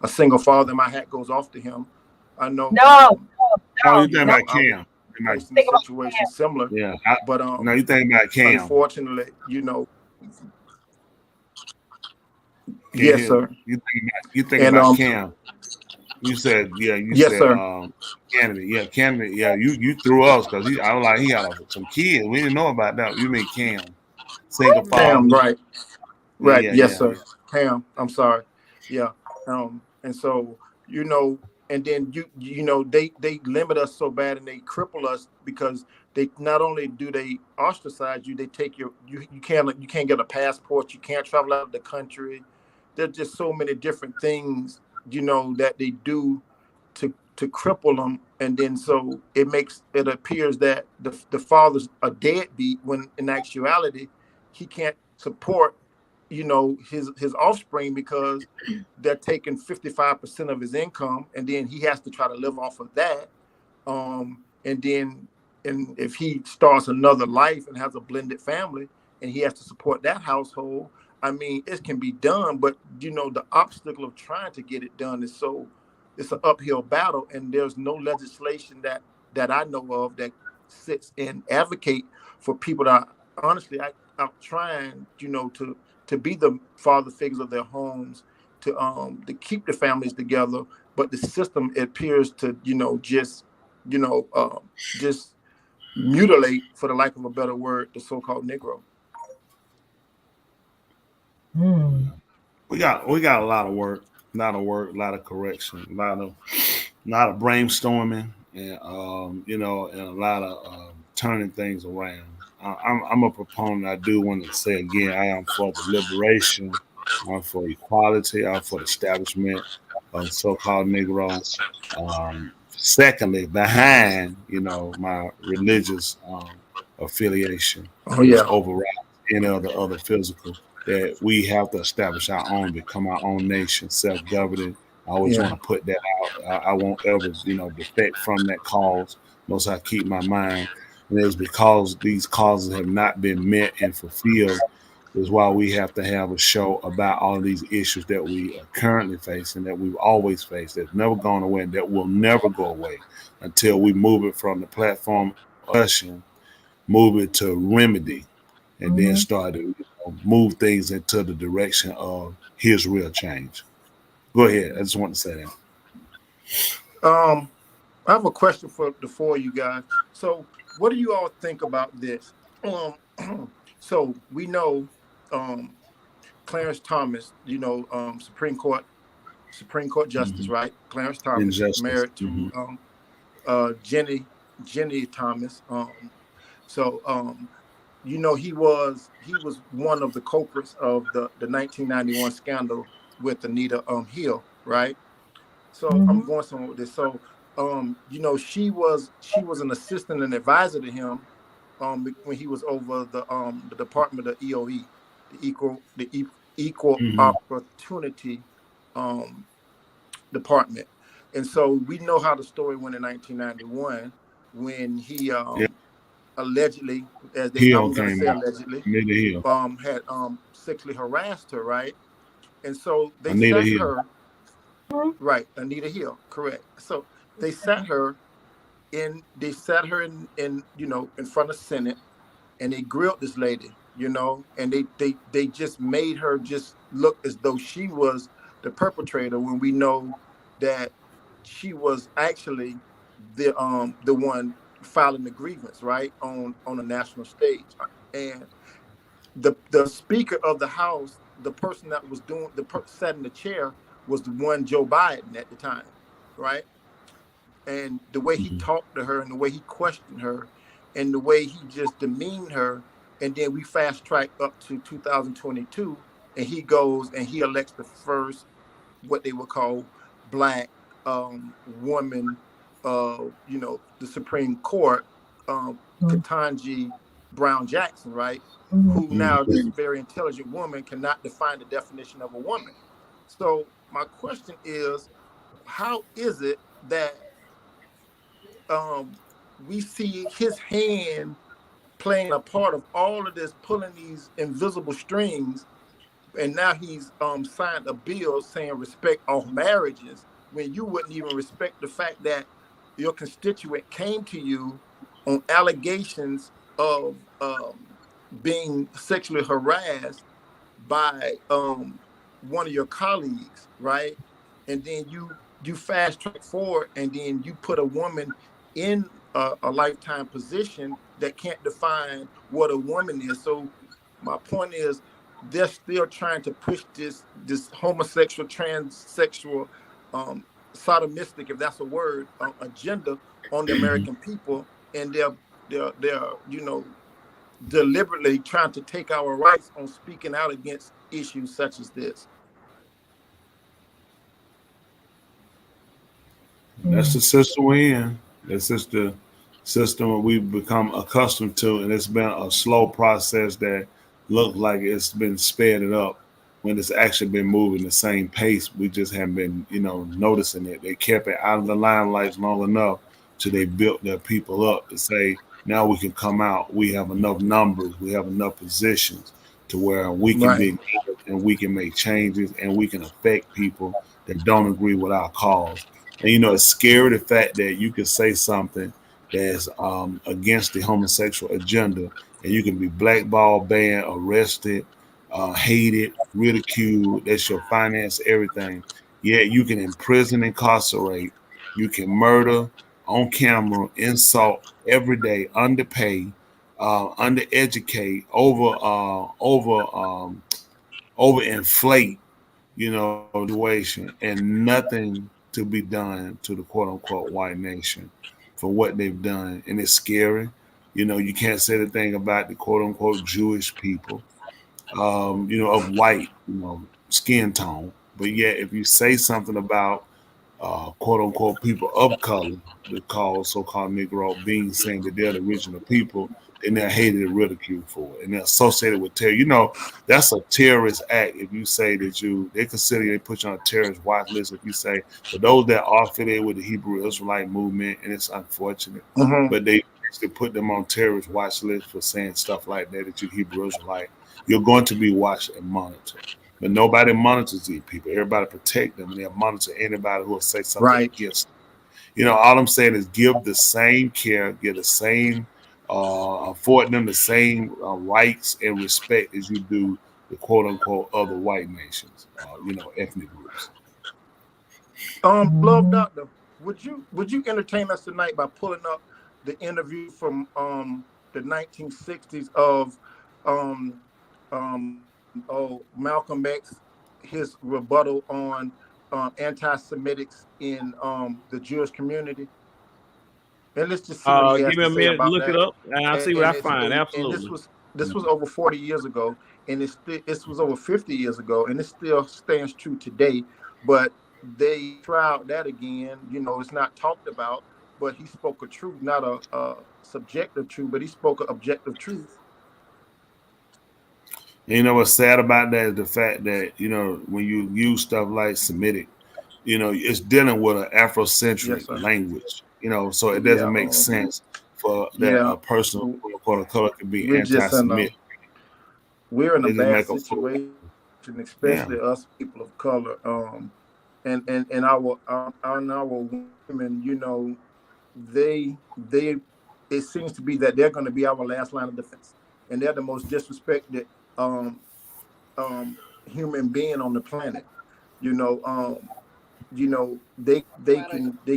a single father. My hat goes off to him. I know. No, you think about Cam? Situation similar. Yeah, but no, you think about Cam? Unfortunately, yes, sir. You think about Cam? You said, yes, said, sir. Kennedy, you threw us because I was like, he had some kids. We didn't know about that. You mean Cam? Single father. Cam, right? Yeah, yes, sir. Cam, I'm sorry. Yeah. And so, and then they limit us so bad and they cripple us because they not only do they ostracize you, they take you can't get a passport, you can't travel out of the country. There's just so many different things, that they do to cripple them. And then so it appears that the father's a deadbeat when in actuality he can't support his offspring because they're taking 55% of his income, and then he has to try to live off of that. And if he starts another life and has a blended family and he has to support that household, I mean, it can be done, but the obstacle of trying to get it done it's an uphill battle, and there's no legislation that I know of that sits and advocate for people that honestly are trying, to be the father figures of their homes, to keep the families together, but the system appears to just mutilate, for the lack of a better word, the so-called Negro. we got a lot of work, a lot of correction, a lot of brainstorming, and and a lot of turning things around. I'm a proponent. I do want to say again, I am for the liberation, I'm for equality, I'm for the establishment of so-called Negroes. Secondly, behind my religious affiliation, Oh yeah, which overrides any other physical, that we have to establish our own, become our own nation, self-governing. I always want to put that out. I won't ever, defect from that cause. Most I keep my mind. And it's because these causes have not been met and fulfilled is why we have to have a show about all of these issues that we are currently facing, that we've always faced, that's never gone away, and that will never go away until we move it from the platform of discussion, move it to remedy, and then start to move things into the direction of here's real change. Go ahead. I just want to say that. I have a question for the four of you guys. So what do you all think about this? So we know Clarence Thomas, Supreme Court Justice, right? Clarence Thomas, married to Jenny Thomas. He was one of the culprits of the 1991 scandal with Anita Hill, right? So I'm going somewhere with this. So she was an assistant and advisor to him when he was over the Department of EOE, the Equal Opportunity Department. And so we know how the story went in 1991 when he allegedly, as they allegedly, had sexually harassed her, right? And so they sat her, right? Anita Hill, correct. So they sat her in front of Senate, and they grilled this lady, and they just made her just look as though she was the perpetrator, when we know that she was actually the one filing the grievance, right, on a national stage. And the Speaker of the House, the person that was sat in the chair, was the one, Joe Biden, at the time, right? And the way he talked to her, and the way he questioned her, and the way he just demeaned her, and then we fast track up to 2022, and he goes and he elects the first, what they would call, Black woman, the Supreme Court, Ketanji Brown Jackson, right? Who now, this very intelligent woman, cannot define the definition of a woman. So my question is, how is it that we see his hand playing a part of all of this, pulling these invisible strings, and now he's signed a bill saying respect all marriages, when you wouldn't even respect the fact that your constituent came to you on allegations of being sexually harassed by one of your colleagues, right? And then you fast track forward, and then you put a woman in a lifetime position that can't define what a woman is. So my point is, they're still trying to push this homosexual, transsexual, sodomistic, if that's a word, agenda on the American people, and they're deliberately trying to take our rights on speaking out against issues such as this. That's the system we're in. That's just the system we've become accustomed to, and it's been a slow process that looked like it's been sped up when it's actually been moving the same pace. We just haven't been, noticing it. They kept it out of the limelight long enough till they built their people up to say, now we can come out. We have enough numbers. We have enough positions to where we can be and we can make changes and we can affect people that don't agree with our cause. And, it's scary, the fact that you can say something that's against the homosexual agenda, and you can be blackballed, banned, arrested, hated, ridiculed. That's your finance, everything. Yet you can imprison, incarcerate, you can murder on camera, insult every day, underpay, undereducate, overinflate situation, and nothing to be done to the quote unquote white nation for what they've done. And it's scary. You can't say the thing about the quote unquote Jewish people, of white, skin tone. But yet, if you say something about quote unquote people of color, the so-called Negro, being saying that they're the original people, and they're hated and ridiculed for it, and they're associated with terror. That's a terrorist act. If you say that they put you on a terrorist watch list. If you say, for those that are affiliated with the Hebrew Israelite movement, and it's unfortunate, but they actually put them on terrorist watch list for saying stuff like that you Hebrew Israelite, you're going to be watched and monitored. But nobody monitors these people. Everybody protect them, and they'll monitor anybody who will say something against them. All I'm saying is give the same care, give the same, afford them the same rights and respect as you do the quote unquote other white nations, ethnic groups. Love Doctor, would you entertain us tonight by pulling up the interview from the 1960s of Malcolm X, his rebuttal on anti-Semitics in the Jewish community? And let's just see what he has give me to a say minute, about look that. it up, and I'll see what I find. And Absolutely. this was over 40 years ago, and this was over 50 years ago, and it still stands true today. But they tried that again. It's not talked about, but he spoke a truth, not a subjective truth, but he spoke an objective truth. And what's sad about that is the fact that, when you use stuff like Semitic, it's dealing with an Afrocentric language, so it doesn't make sense for that a person of color can be anti-Semitic. We're in a bad situation, especially us people of color. And our women, they it seems to be that they're going to be our last line of defense, and they're the most disrespected human being on the planet. They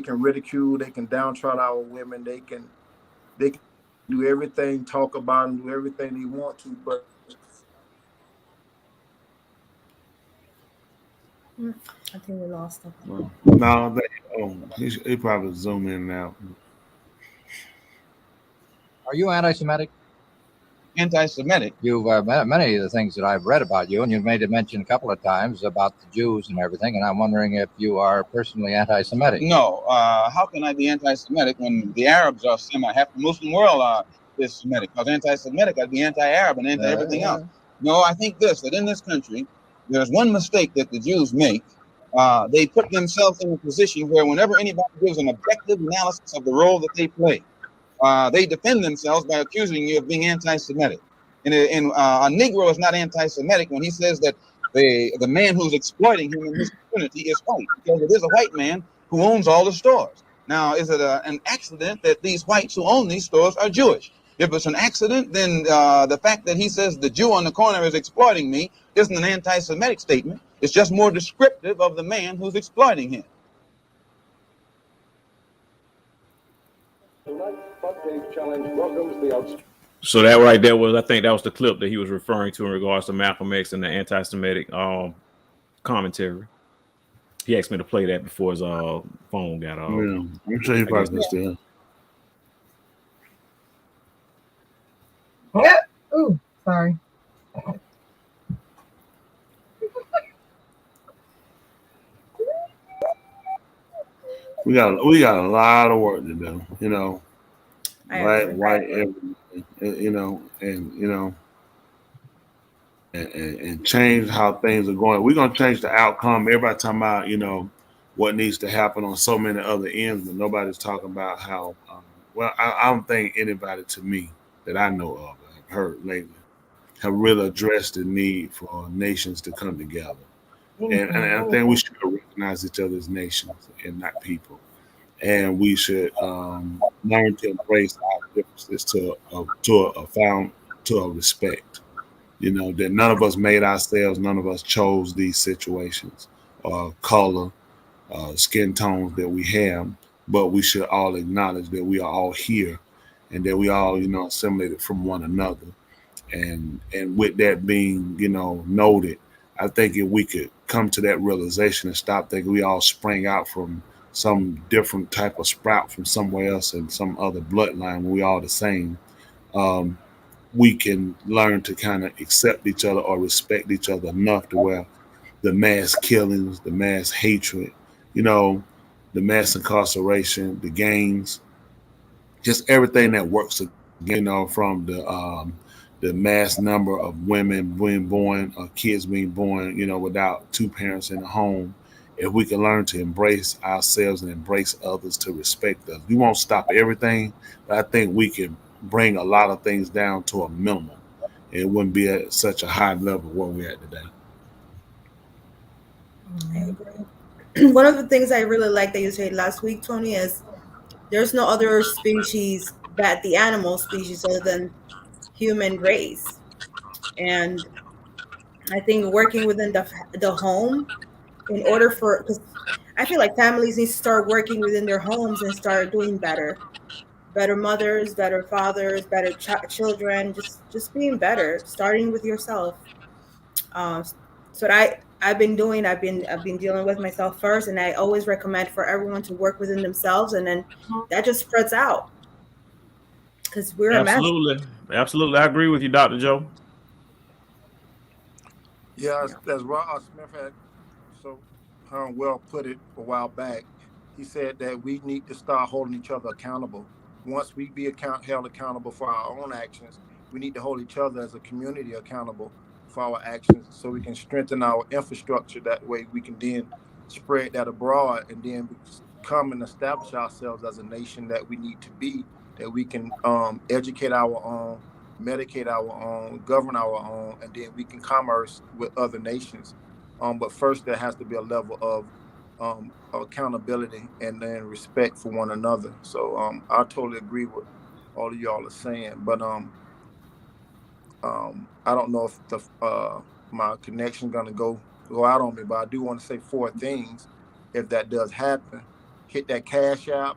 can ridicule, they can downtrod our women, they can do everything, talk about them, do everything they want to, but I think we lost them. No, he probably zoom in and out. Are you anti-Semitic? Anti-Semitic. You've many of the things that I've read about you, and you've made a mention a couple of times about the Jews and everything, and I'm wondering if you are personally anti-Semitic. No. How can I be anti-Semitic when the Arabs are half the Muslim world is Semitic? Because anti-Semitic, I'd be anti-Arab and anti-everything else. No, I think that in this country, there's one mistake that the Jews make. They put themselves in a position where whenever anybody gives an objective analysis of the role that they play, they defend themselves by accusing you of being anti-Semitic. And a Negro is not anti-Semitic when he says that the man who's exploiting him in his community is white, because it is a white man who owns all the stores. Now, is it an accident that these whites who own these stores are Jewish? If it's an accident, then the fact that he says the Jew on the corner is exploiting me isn't an anti-Semitic statement. It's just more descriptive of the man who's exploiting him. So that right there I think that was the clip that he was referring to in regards to Malcolm X and the anti-Semitic commentary. He asked me to play that before his phone got off. Yeah, I'm sure he probably still. Yeah. Ooh, sorry. We got a lot of work to do, white, everything, and change how things are going. We're gonna change the outcome. Everybody talking about, what needs to happen on so many other ends, but nobody's talking about how. I don't think anybody to me that I know of, have heard lately, have really addressed the need for nations to come together. And I think we should recognize each other as nations and not people. And we should learn to embrace our differences to a respect. That none of us made ourselves, none of us chose these situations, color, skin tones that we have, but we should all acknowledge that we are all here and that we all, assimilated from one another. And with that being, noted, I think if we could come to that realization and stop thinking we all sprang out from some different type of sprout from somewhere else and some other bloodline when we all the same. We can learn to kind of accept each other or respect each other enough to where the mass killings, the mass hatred, the mass incarceration, the gangs, just everything that works, from the mass number of women being born or kids being born, without two parents in the home. If we can learn to embrace ourselves and embrace others to respect us, we won't stop everything, but I think we can bring a lot of things down to a minimum. It wouldn't be at such a high level where we're at today. I agree. One of the things I really like that you said last week, Tony, is there's no other species that the animal species other than human race. And I think working within the home, in order for, because I feel like families need to start working within their homes and start doing better mothers, better fathers, better children, just being better, starting with yourself. So what I've been doing, I've been dealing with myself first, and I always recommend for everyone to work within themselves, and then that just spreads out. Because we're Absolutely, I agree with you, Dr. Joe. Yeah, as Rob Smith had so well put it a while back, he said that we need to start holding each other accountable. Once we be held accountable for our own actions, we need to hold each other as a community accountable for our actions so we can strengthen our infrastructure. That way we can then spread that abroad and then come and establish ourselves as a nation that we need to be, that we can educate our own, medicate our own, govern our own, and then we can commerce with other nations. But first there has to be a level of accountability and then respect for one another. So I totally agree with all of y'all are saying, but I don't know if my connection gonna go out on me, but I do want to say 4 things. If that does happen, hit that Cash App,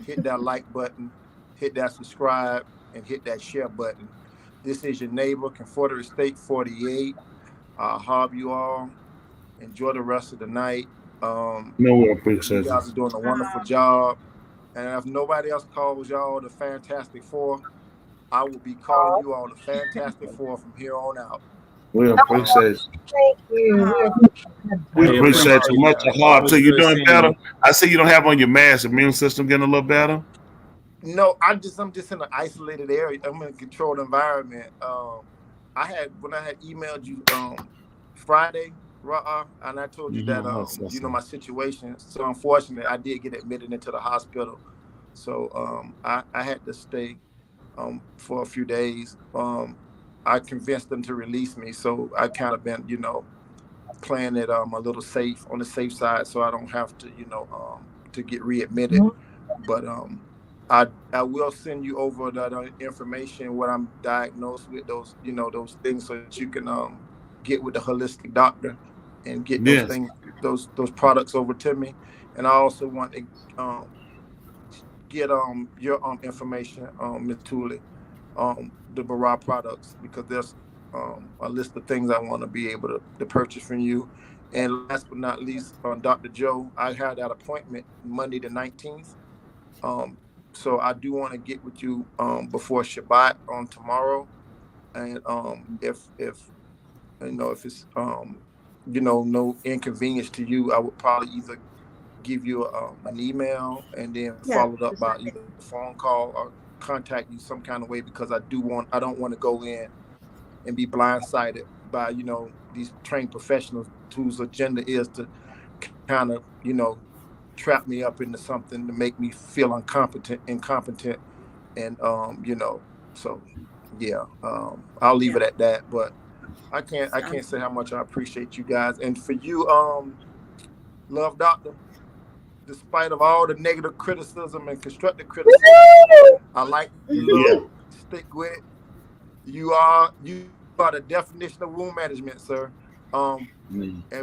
hit that like button, hit that subscribe, and hit that share button. This is your neighbor, Confederate State 48. Hob you all. Enjoy the rest of the night. We appreciate you guys are doing a wonderful job. And if nobody else calls y'all the Fantastic Four, I will be calling you all the Fantastic Four from here on out. We appreciate it. Thank you. We appreciate you much. Hard too. You're doing better. I see you don't have on your mask. Immune system getting a little better. No, I'm just in an isolated area. I'm in a controlled environment. When I had emailed you Friday, and I told you that my situation. So unfortunately, I did get admitted into the hospital. So I had to stay for a few days. I convinced them to release me, so I kind of been playing it a little safe on the safe side, so I don't have to to get readmitted. But I will send you over that information when I'm diagnosed with those those things, so that you can get with the holistic doctor and get those things, those products over to me. And I also want to get your information, Ms. Tooley, the Barra products, because there's a list of things I want to be able to purchase from you. And last but not least, Dr. Joe, I had that appointment Monday the 19th. So I do want to get with you before Shabbat on tomorrow. And if it's no inconvenience to you, I would probably either give you an email and then followed up by either a phone call or contact you some kind of way, because I don't want to go in and be blindsided by these trained professionals whose agenda is to kind of trap me up into something to make me feel incompetent, and so I'll leave it at that. But I can't say how much I appreciate you guys. And for you, Love Doctor, despite of all the negative criticism and constructive criticism, I like you. Stick with it. You are the definition of wound management, sir. And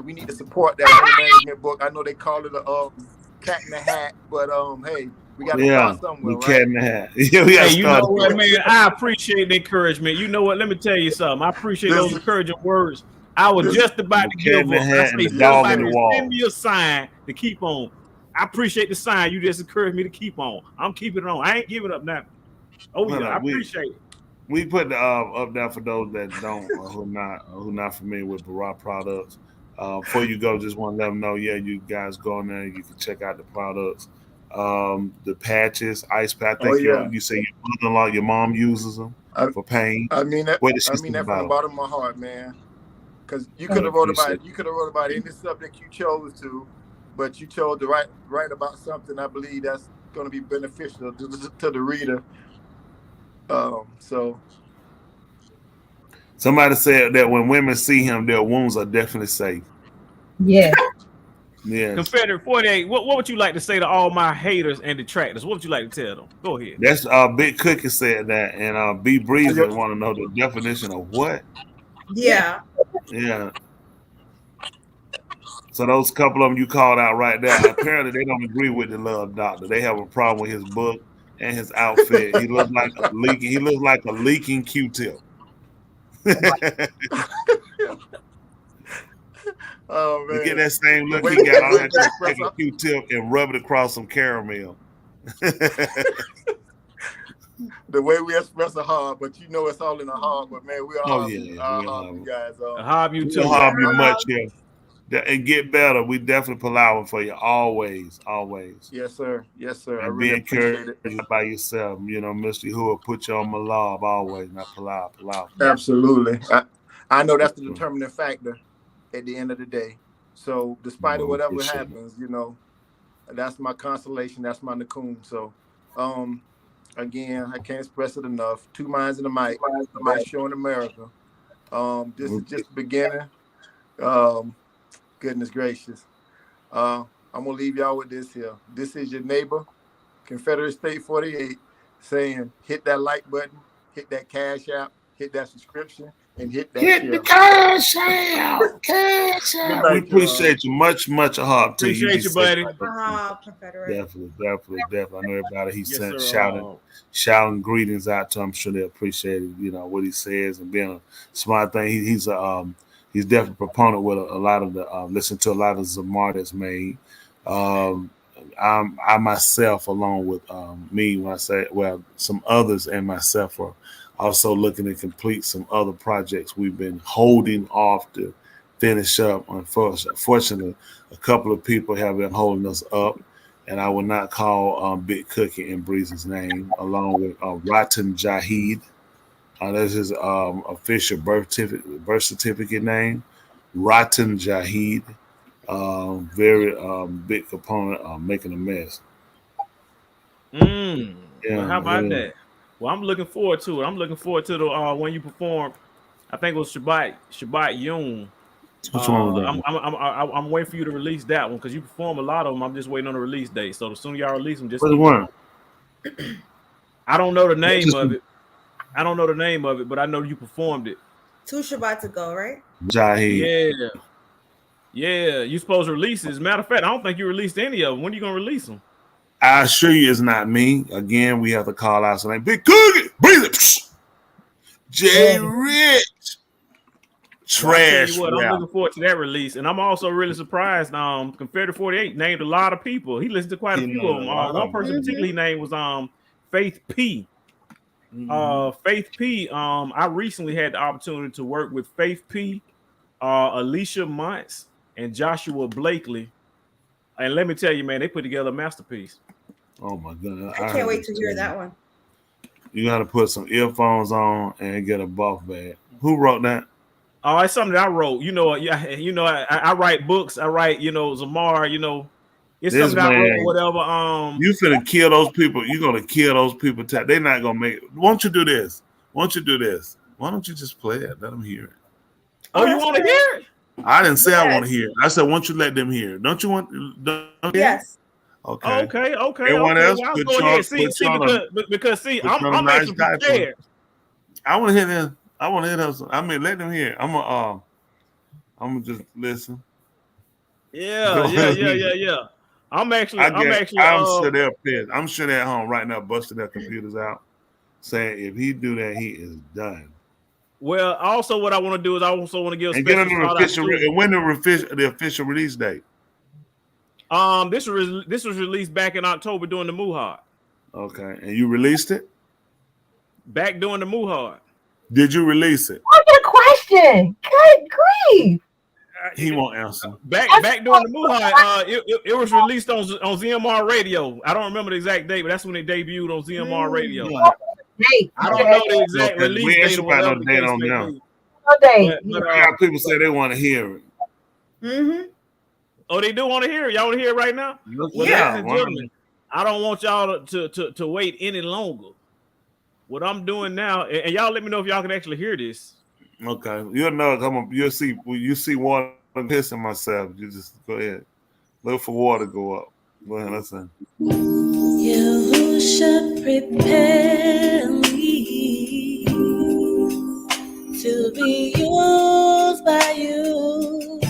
we need to support that wound management book. I know they call it a cat in the hat, but hey, we got to start somewhere, right? Cat in the hat. Hey, you know what, man? I appreciate the encouragement. You know what? Let me tell you something. I appreciate those encouraging words. I was just about to give up. I say somebody send me a sign to keep on. I appreciate the sign. You just encouraged me to keep on. I'm keeping it on. I ain't giving up now. Oh yeah, I appreciate it. We put the up there for those that don't who not familiar with Barack products. Before you go, just want to let them know. Yeah, you guys go in there. You can check out the products. The patches, ice pack. I think you say your mother-in-law, your mom uses them for pain. I mean that. I mean that from the bottom of my heart, man. Because you could have wrote about any subject you chose to, but you chose to write about something. I believe that's going to be beneficial to the reader. So somebody said that when women see him, their wounds are definitely safe. Yeah. Yeah. Confederate 48, what would you like to say to all my haters and detractors? What would you like to tell them? Go ahead. That's Big Cookie said that, and B Breezer want to know the definition of what? Yeah. Yeah. So those couple of them you called out right there, apparently they don't agree with the Love Doctor. They have a problem with his book and his outfit. He looks like a leaking. He looks like a leaking Q-tip. Oh man! You get that same look he got on that take a Q-tip and rub it across some caramel. The way we express a hard, but you know it's all in a hard. But man, we are you guys. Hob you too. We'll hob you much here. And get better. We definitely pull out for you always. Yes, sir. Yes, sir. And be encouraged by yourself. You know, Mr. Who will put you on my love always, not pull out. Absolutely. I know that's the determining factor at the end of the day. So despite of whatever happens, you know, that's my consolation. That's my Nakum. So again, I can't express it enough. Two minds in the mic. The best show in America. This is just the beginning. Goodness gracious. I'm gonna leave y'all with this here. This is your neighbor, Confederate State 48, saying hit that like button, hit that cash app, hit that subscription, and hit that share. The cash app. Cash app. We appreciate you much a hug to you. Appreciate you, buddy. Definitely. I know everybody he sent shouting greetings out to. I'm sure they appreciate it, you know, what he says and being a smart thing. He's definitely a proponent with a lot of the listen to a lot of Zamar that's made. I myself, along with me, when I say some others and myself are also looking to complete some other projects we've been holding off to finish up. Unfortunately, a couple of people have been holding us up, and I will not call Big Cookie and Breeze's name, along with Rotten Jahid. That's his official birth certificate name, Rotten Jahid. Very big component making a mess. Yeah, well, how about that? Well, I'm looking forward to it. I'm looking forward to the when you perform. I think it was Shabbat Yoon. What's wrong with that? I'm waiting for you to release that one because you perform a lot of them. I'm just waiting on the release date. So the sooner y'all release them, just what's the one? I don't know the name of it. But I know you performed it. 2 Shabbats ago, right? Jahid. Yeah. You supposed to release it. As a matter of fact, I don't think you released any of them. When are you gonna release them? I assure you, it's not me. Again, we have to call out something. Big Cookie, breathe it. Jay Rich. Trash. Well, I'm looking forward to that release, and I'm also really surprised. Confederate 48 named a lot of people. He listened to quite a few of them. One person particularly named was Faith P. Faith P. I recently had the opportunity to work with Faith P, Alicia Montz, and Joshua Blakely. And let me tell you, man, they put together a masterpiece. Oh my God! I can't wait to hear that one. You got to put some earphones on and get a buff bag. Who wrote that? Oh, it's something that I wrote. I write books. I write, Zamar. It's something I wrote. Whatever. You finna kill those people. You're gonna kill those people. They're not gonna make it. Why don't you do this? Why don't you just play it? Let them hear it. Oh, you want to hear it? I didn't say I want to hear it. I said, why don't you let them hear it? Don't you want? Yes. Okay. Everyone else, well, I'll go ahead. Because I'm actually prepared. I want to hear them. I mean, let them hear. I'm gonna just listen. Yeah. I'm sure they're pissed. I'm sure they're at home right now, busting their computers out, saying if he do that, he is done. Well, also what I want to do is I also want to give a and get special on the shout out official. to. When the official release date? This was released back in October during the Muhard. Okay, and you released it back during the Muhard. Did you release it? What's your question? Good grief! He won't answer. Back during the Muhard, it was released on ZMR Radio. I don't remember the exact date, but that's when it debuted on ZMR Radio. I don't know the exact release date or whatever. No date on them. No date. People say they want to hear it. Mm-hmm. Oh, they do want to hear it. Y'all want to hear it right now? Well, ladies and gentlemen, I don't want y'all to wait any longer. What I'm doing now, and y'all let me know if y'all can actually hear this. Okay, you'll know. Come on, you'll see. When you see water pissing myself, you just go ahead. Look for water go up. Go ahead, listen. You should prepare me to be used by you.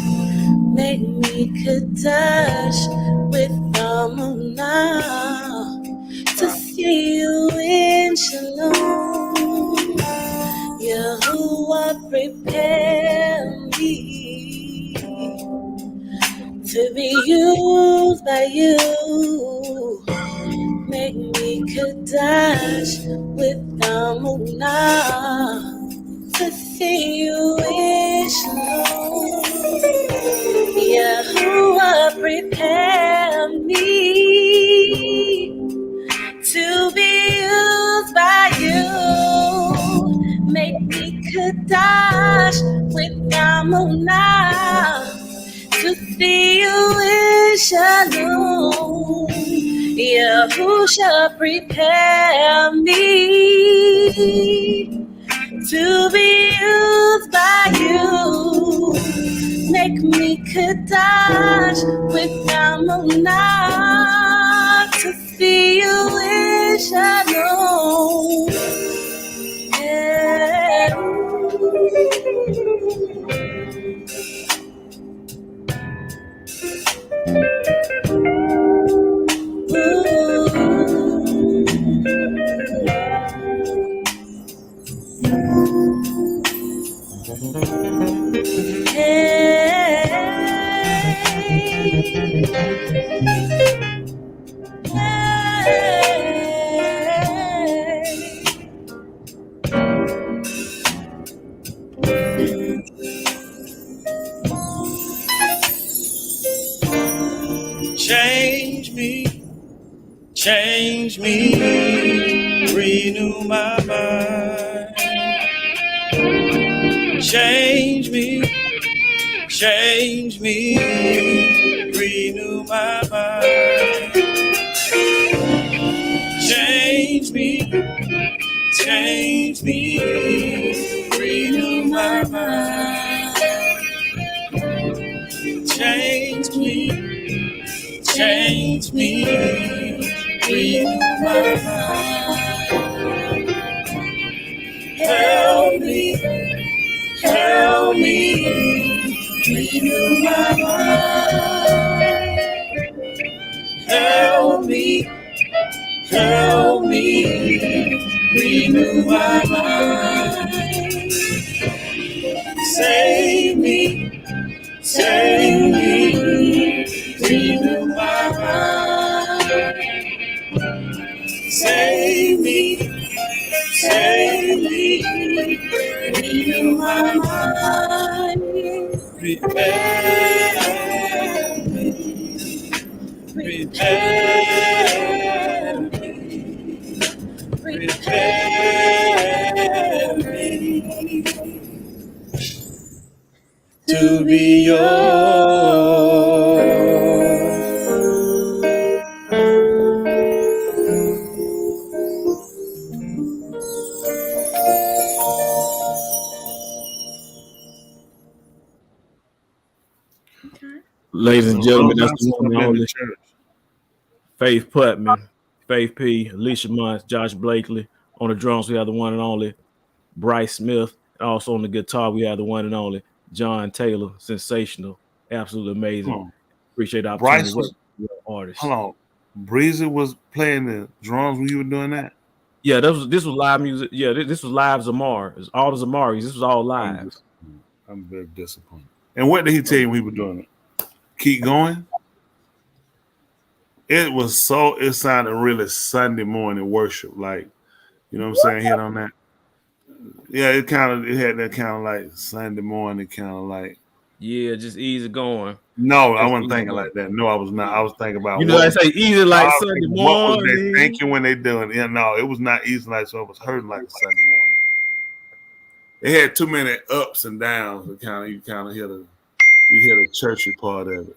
Make me Kaddish with the Munah to see you in Shalom. Yahuwah, prepare me to be used by you. Make me Kaddish with the Munah to see you in Shalom. Yahuwah, prepare me to be used by you. Make me Kaddish with the Munah to see you in Shalom. Yahushua, prepare me to be used by you. Make me Kaddish with the Munah to see you in Shalom. Yeah. Change me, renew my mind. Change me, renew my mind. Change me, renew my mind. Change me, renew my mind. Help me, renew my mind. Help me, renew my mind. Save me, renew my mind. Save me, renew my mind. Prepare me, to be yours. Ladies and gentlemen, that's the one and only Faith Putman, Faith P, Alicia Muntz, Josh Blakely. On the drums, we have the one and only Bryce Smith. Also on the guitar, we have the one and only John Taylor. Sensational, absolutely amazing. Appreciate the opportunity. Bryce was artist. Hold on, Breezy was playing the drums when you were doing that. Yeah, this was live music. Yeah, this was live Zamar. It's all the Zamaris. This was all live. I'm very disappointed. And what did he tell you when we were doing it? Keep going. It sounded really Sunday morning worship, like, you know what I'm saying, hit on that. Yeah, it had that kind of like Sunday morning kind of like. Yeah, just easy going. No, I wasn't thinking like that. No, I was not. I was thinking about, you know, I say easy like Sunday morning. What was they thinking when they doing it? Yeah, no, it was not easy like, so it was hurting like a Sunday morning. They had too many ups and downs. You kind of hear the churchy part of it.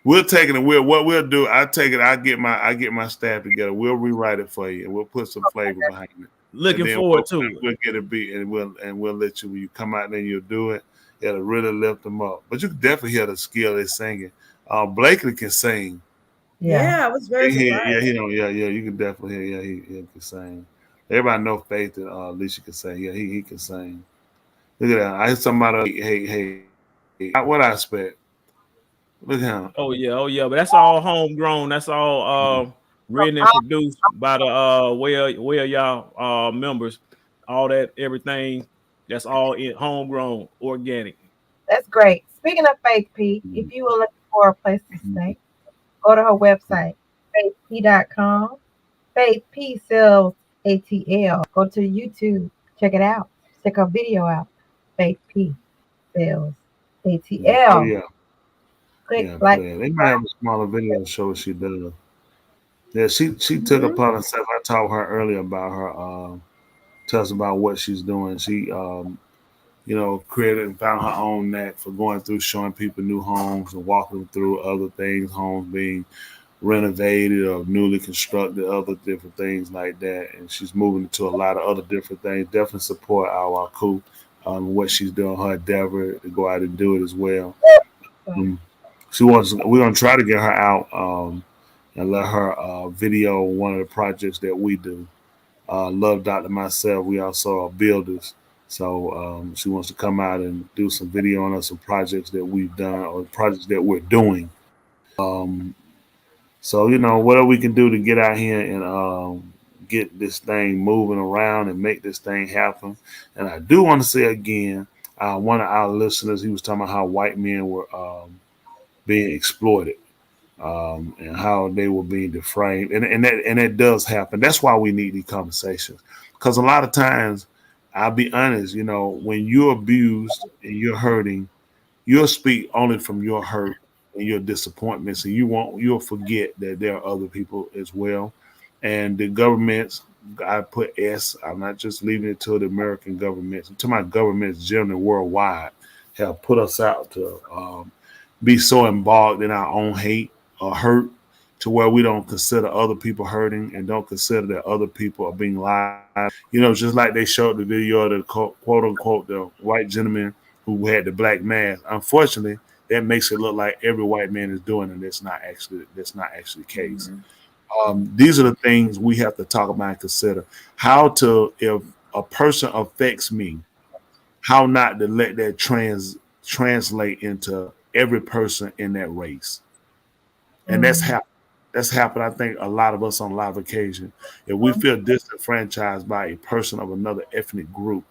We'll take it and what we'll do. I get my staff together. We'll rewrite it for you and we'll put some flavor behind it. Looking forward to it. We'll get a beat and we'll let you, when you come out there and you'll do it. It'll really lift them up. But you can definitely hear the skill they're singing. Blakely can sing. Yeah, I was very surprised. You can definitely hear. He can sing. Everybody know Faith and Alicia can sing. Yeah, he can sing. Look at that. I heard somebody. Hey. What I expect? Look at him. Oh yeah. But that's all homegrown. That's all written and produced by the where y'all members. All that, everything. That's all in homegrown, organic. That's great. Speaking of Faith P, if you were looking for a place to stay, go to her website, faithp.com. Faith P sells ATL. Go to YouTube, check it out. Check her video out. Faith P sells ATL. Oh, yeah. They might have a smaller video show she does. Yeah, she took upon herself. I talked to her earlier about her. Tell us about what she's doing. She, created and found her own knack for going through, showing people new homes and walking them through other things, homes being renovated or newly constructed, other different things like that. And she's moving into a lot of other different things. Definitely support our crew, what she's doing, her endeavor to go out and do it as well. We're gonna try to get her out and let her video one of the projects that we do. Love Dr. Myself, we also are builders. So she wants to come out and do some video on some projects that we've done or projects that we're doing. So, whatever we can do to get out here and get this thing moving around and make this thing happen. And I do want to say again, one of our listeners, he was talking about how white men were being exploited. And how they were being defamed, and that does happen. That's why we need these conversations, because a lot of times, I'll be honest, when you're abused and you're hurting, you'll speak only from your hurt and your disappointments, and you'll forget that there are other people as well. And the governments, I put S, I'm not just leaving it to the American governments, to my governments generally worldwide, have put us out to be so embarked in our own hate or hurt to where we don't consider other people hurting and don't consider that other people are being lied. Just like they showed the video of the quote unquote the white gentleman who had the black mask. Unfortunately, that makes it look like every white man is doing it. That's not actually the case. These are the things we have to talk about and consider. If a person affects me, how not to let that translate into every person in that race. And that's happened, I think, a lot of us on a lot of occasions. If we feel disenfranchised by a person of another ethnic group,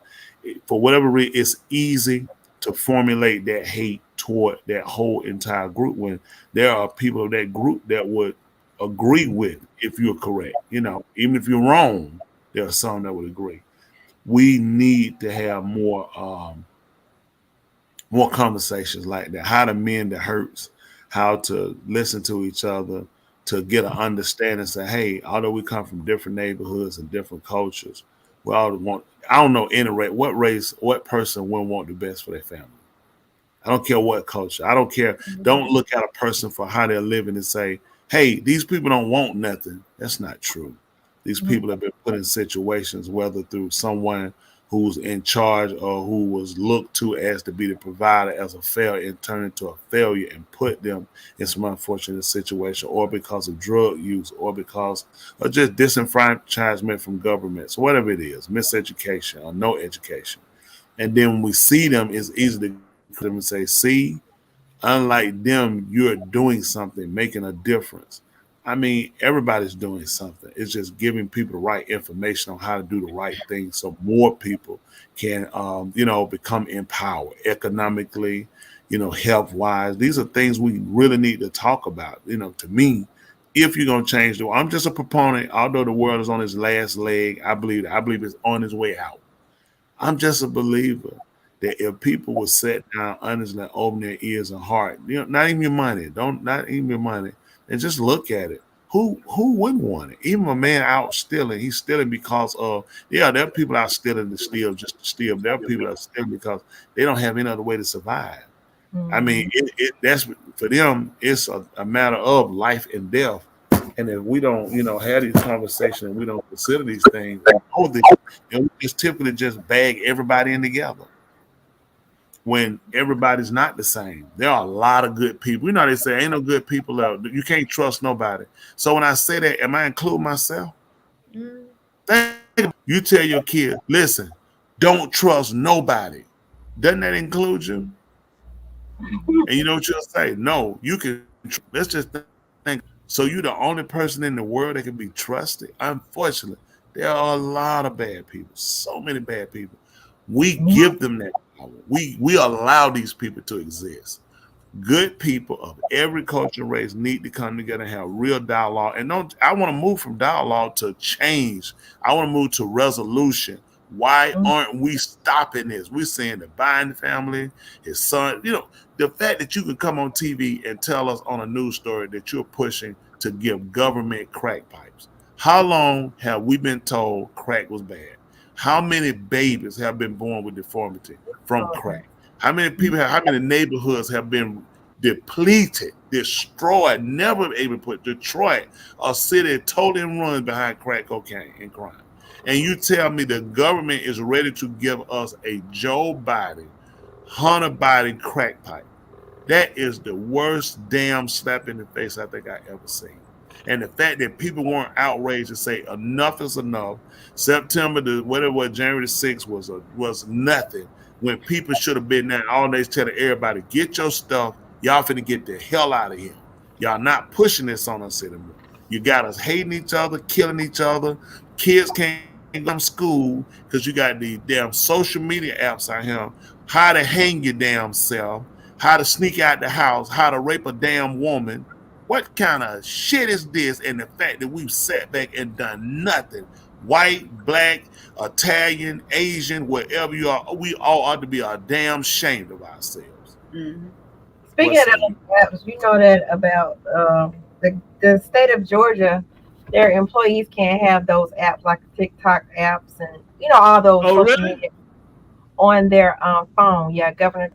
for whatever reason, it's easy to formulate that hate toward that whole entire group when there are people of that group that would agree with if you're correct. Even if you're wrong, there are some that would agree. We need to have more conversations like that. How to mend the hurts, how to listen to each other, to get an understanding, say, hey, although we come from different neighborhoods and different cultures, we all want, I don't know any race, what person will want the best for their family. I don't care what culture. I don't care. Don't look at a person for how they're living and say, hey, these people don't want nothing. That's not true. These people have been put in situations, whether through someone who's in charge or who was looked to as to be the provider as a failure and turned into a failure and put them in some unfortunate situation, or because of drug use, or because of just disenfranchisement from governments, whatever it is, miseducation or no education. And then when we see them, it's easy to them and say, see, unlike them, you're doing something, making a difference. I mean, everybody's doing something. It's just giving people the right information on how to do the right thing, so more people can, become empowered economically, health wise. These are things we really need to talk about. To me, if you're gonna change the world, I'm just a proponent. Although the world is on its last leg, I believe it's on its way out. I'm just a believer that if people would sit down, honestly, open their ears and heart, not even your money, and just look at it. Who wouldn't want it? Even a man out stealing, he's stealing because of, there are people out stealing to steal just to steal. There are people that are stealing because they don't have any other way to survive. Mm-hmm. I mean, that's for them, it's a matter of life and death. And if we don't, have these conversations and we don't consider these things, we just typically just bag everybody in together. When everybody's not the same. There are a lot of good people. They say ain't no good people out. You can't trust nobody. So when I say that, am I including myself? You tell your kid, listen, don't trust nobody. Doesn't that include you? And you know what you'll say? No, you can. Let's just think. So you're the only person in the world that can be trusted? Unfortunately, there are a lot of bad people. So many bad people. We give them that. We allow these people to exist. Good people of every culture and race need to come together and have real dialogue. And I want to move from dialogue to change. I want to move to resolution. Why aren't we stopping this? We're saying the Biden family, his son, the fact that you can come on TV and tell us on a news story that you're pushing to give government crack pipes. How long have we been told crack was bad? How many babies have been born with deformity from crack? How many neighborhoods have been depleted, destroyed, never able to put Detroit, a city totally run behind crack cocaine and crime? And you tell me the government is ready to give us a Joe Biden, Hunter Biden crack pipe. That is the worst damn slap in the face I think I ever seen. And the fact that people weren't outraged to say enough is enough. September, January the 6th was nothing. When people should have been there all days telling everybody, get your stuff. Y'all finna get the hell out of here. Y'all not pushing this on us anymore. You got us hating each other, killing each other. Kids can't go to school because you got the damn social media apps out here. How to hang your damn self, how to sneak out the house, how to rape a damn woman. What kind of shit is this? And the fact that we've sat back and done nothing. White, black, Italian, Asian, wherever you are, we all ought to be damn ashamed of ourselves. Mm-hmm. Speaking of apps, you know that about the state of Georgia, their employees can't have those apps like TikTok apps and all those social media on their phone. Yeah, Governor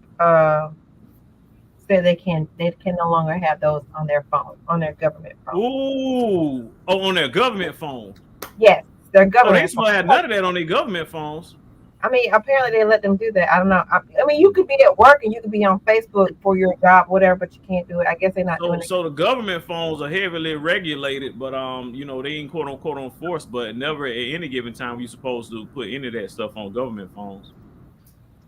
said they can no longer have those on their phone, on their government phone. Ooh, on their government phone. Yes, their government. They supposed to have none of that on their government phones. I mean, apparently they let them do that. I don't know. I mean, you could be at work and you could be on Facebook for your job, whatever, but you can't do it. I guess they're not doing it. So the government phones are heavily regulated, but they ain't quote unquote enforced. But never at any given time you're supposed to put any of that stuff on government phones.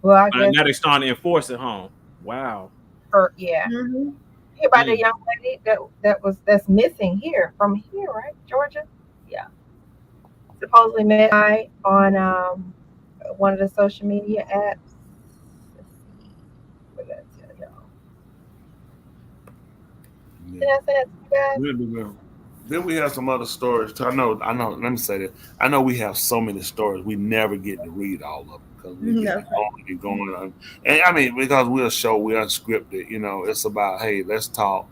Well, I guess now they're starting to enforce it, huh? Wow. Yeah. Mm-hmm. Hear about the young lady that's missing from here, right? Georgia? Yeah. Supposedly met on one of the social media apps. Let's see. What did I tell y'all? Yeah. Did I say that to you guys? Really well. Then we have some other stories. I know. Let me say this. I know we have so many stories. We never get to read all of them because we get going on. And I mean, because we're a show, we're unscripted. It's about, hey, let's talk.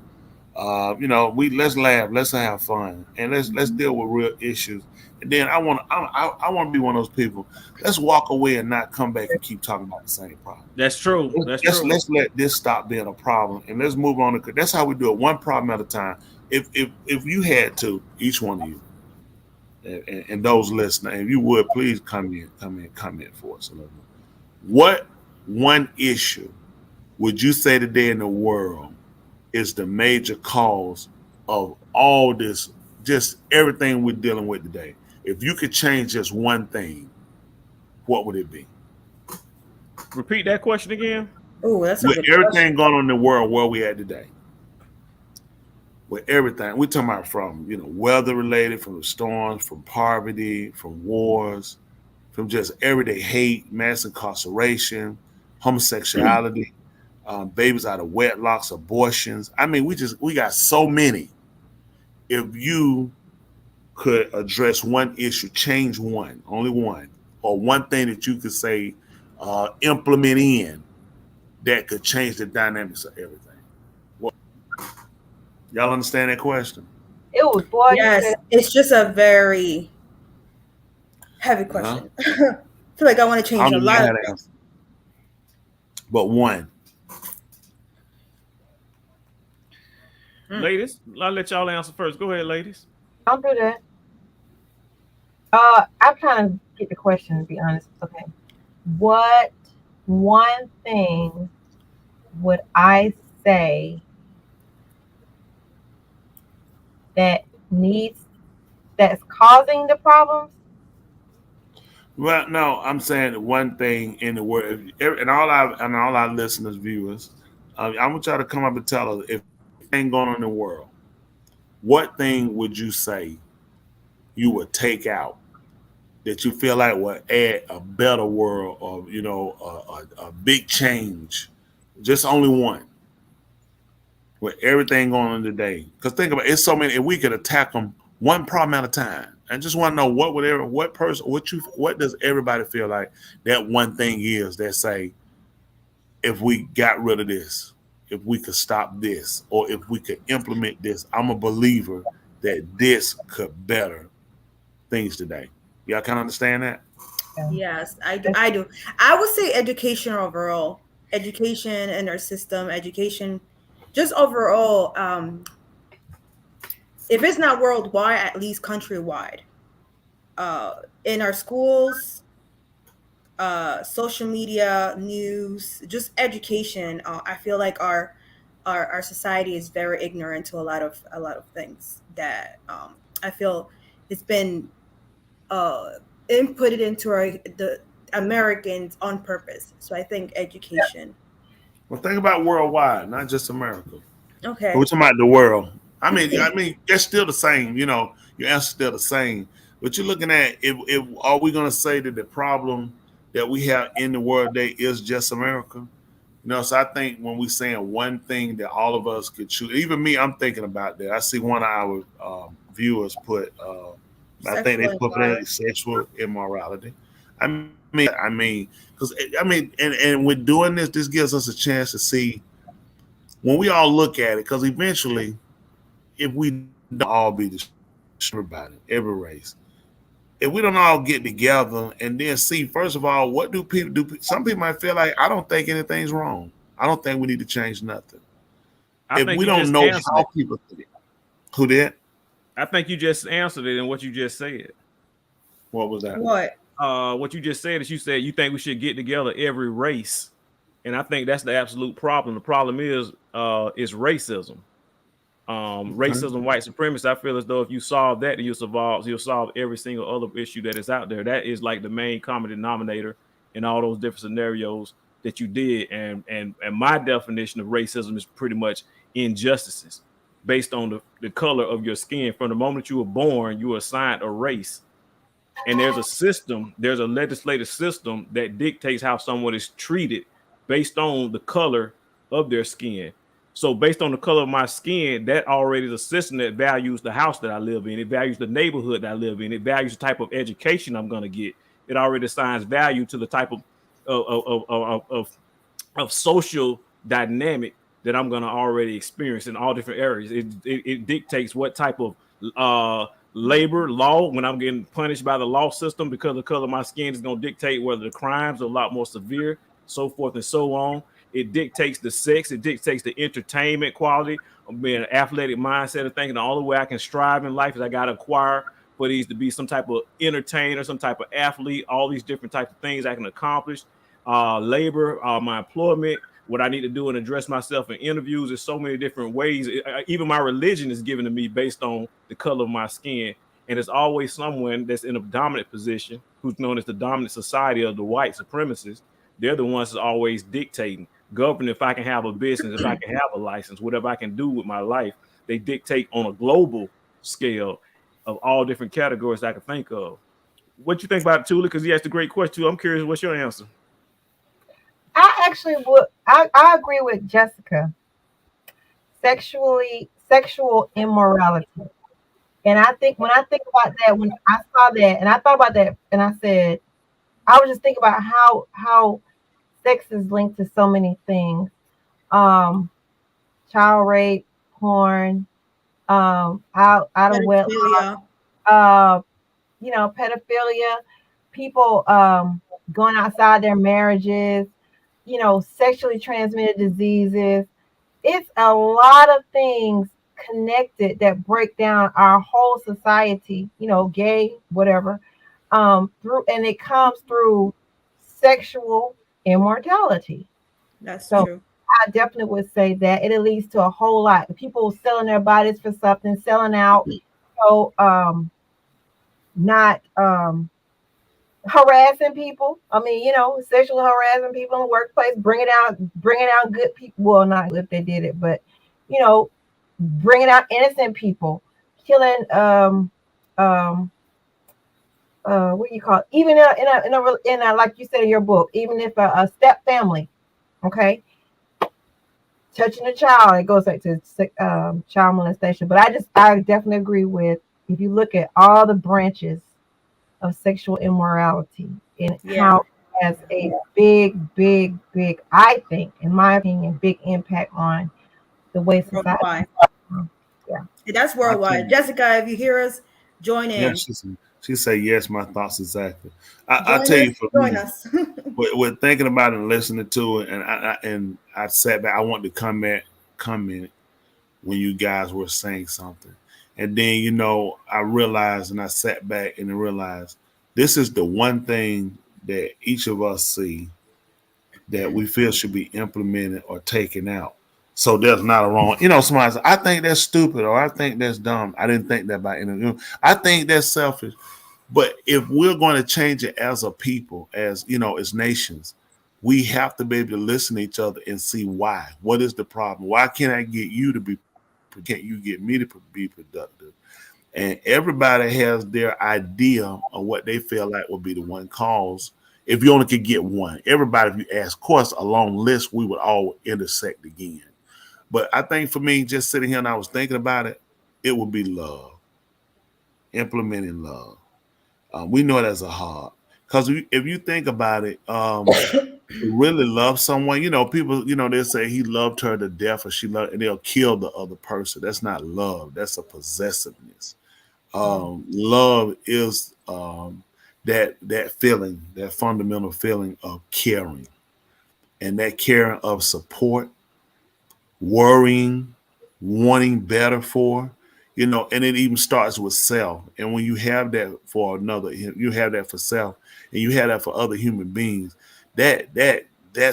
Let's laugh, let's have fun, and let's deal with real issues. And then I want to be one of those people. Let's walk away and not come back and keep talking about the same problem. That's true. Let's let this stop being a problem and let's move on. That's how we do it, one problem at a time. If you had to, each one of you, and those listening, if you would please comment for us a little bit. What one issue would you say today in the world is the major cause of all this, just everything we're dealing with today? If you could change just one thing, what would it be? Repeat that question again. Oh, that's with everything going on in the world where we at today. with everything. We're talking about from, weather related, from the storms, from poverty, from wars, from just everyday hate, mass incarceration, homosexuality, babies out of wedlocks, abortions. I mean, we got so many. If you could address one issue, change one, only one, or one thing that you could say, implement in that could change the dynamics of everything. Well, y'all understand that question? It was boy. Yes, it's just a very heavy question. I feel like I want to change a lot of things. But one. Ladies, I'll let y'all answer first. Go ahead, ladies. I'll do that. I'm trying to get the question, to be honest. Okay. What one thing would I say that's causing the problems? Well, no, I'm saying one thing in the world, and all our listeners, viewers, I want y'all to come up and tell us if anything going on in the world, what thing would you say you would take out that you feel like will add a better world, or a big change? Just only one. With everything going on today, because think about it, it's so many. If we could attack them one problem at a time, I just want to know what does everybody feel like that one thing is that say, if we got rid of this, if we could stop this, or if we could implement this, I'm a believer that this could better things today. Y'all kind of understand that? Yes, I do. I would say education overall, education in our system, education, just overall. If it's not worldwide, at least countrywide. In our schools, social media, news, just education. I feel like our society is very ignorant to a lot of things that I feel it's been inputted into the Americans on purpose. So I think education. Well, think about worldwide, not just America. Okay. We're talking about the world. I mean, it's still the same. Your answer's still the same. But you're looking at if are we going to say that the problem that we have in the world today is just America? So I think when we're saying one thing that all of us could choose, even me, I'm thinking about that. I see one of our viewers put, I think they put sexual immorality. I mean, because and with doing this, this gives us a chance to see when we all look at it, because eventually, if we don't all be destroyed by it, every race, if we don't all get together and then see, first of all, what do people do? Some people might feel like, I don't think anything's wrong. I don't think we need to change nothing. If we don't know how people think it. Who did? I think you just answered it in what you just said. What was that? What you just said is you said you think we should get together every race. And I think that's the absolute problem. The problem is racism. Racism, white supremacy. I feel as though if you solve that, you'll solve every single other issue that is out there. That is like the main common denominator in all those different scenarios that you did. And my definition of racism is pretty much injustices based on the color of your skin. From the moment you were born, you were assigned a race. And there's a legislative system that dictates how someone is treated based on the color of their skin. So based on the color of my skin, that already is a system that values the house that I live in. It values the neighborhood that I live in. It values the type of education I'm going to get. It already assigns value to the type of social dynamic that I'm going to already experience in all different areas. It dictates what type of labor law, when I'm getting punished by the law system because of the color of my skin, is going to dictate whether the crimes are a lot more severe, so forth and so on. It dictates the sex. It dictates the entertainment quality of being an athletic mindset of thinking the only way I can strive in life is I got to acquire for these to be some type of entertainer, some type of athlete, all these different types of things I can accomplish. Labor, my employment, what I need to do and address myself in interviews. There's so many different ways. Even my religion is given to me based on the color of my skin. And there's always someone that's in a dominant position who's known as the dominant society of the white supremacists. They're the ones that's always dictating. govern if I can have a business, if I can have a license, whatever I can do with my life. They dictate on a global scale of all different categories I can think of. What you think about it, Tula? Because you asked a great question too. I'm curious, what's your answer? I actually would. I agree with Jessica. Sexual immorality, and I think when I think about that, when I saw that, and I thought about that, and I said, I was just thinking about how sex is linked to so many things, child rape, porn, out of wedlock, pedophilia, people going outside their marriages, sexually transmitted diseases. It's a lot of things connected that break down our whole society, gay, whatever, and it comes through sexual immortality. That's so true. I definitely would say that it leads to a whole lot of people selling their bodies for something, selling out, not harassing people. I mean, sexually harassing people in the workplace, bringing out good people. Well, not if they did it, but bringing out innocent people, killing. What do you call it? Even in a like you said in your book, even if a step family, okay, touching a child, it goes back to child molestation. But I definitely agree with, if you look at all the branches of sexual immorality and how it has a big, I think, in my opinion, big impact on the way society. Yeah, that's worldwide. Jessica, if you hear us, join in. Yeah, she say yes. My thoughts exactly. I tell you, for me, with thinking about it and listening to it, and I sat back. I wanted to comment when you guys were saying something, and then I realized, and I sat back and realized this is the one thing that each of us see that we feel should be implemented or taken out. So there's not a wrong, somebody says, I think that's stupid, or I think that's dumb. I didn't think that about it. I think that's selfish. But if we're going to change it as a people, as as nations, we have to be able to listen to each other and see why. What is the problem? Why can't I get you to be? Can't you get me to be productive? And everybody has their idea of what they feel like will be the one cause. If you only could get one, everybody, if you ask, of course, a long list, we would all intersect again. But I think for me, just sitting here and I was thinking about it, it would be love, implementing love. We know it as a hard, because if you think about it, really love someone, people, they'll say he loved her to death, or she loved, and they'll kill the other person. That's not love. That's a possessiveness. Love is that feeling, that fundamental feeling of caring, and that caring of support, worrying, wanting better for, and it even starts with self. And when you have that for another, you have that for self, and you have that for other human beings, that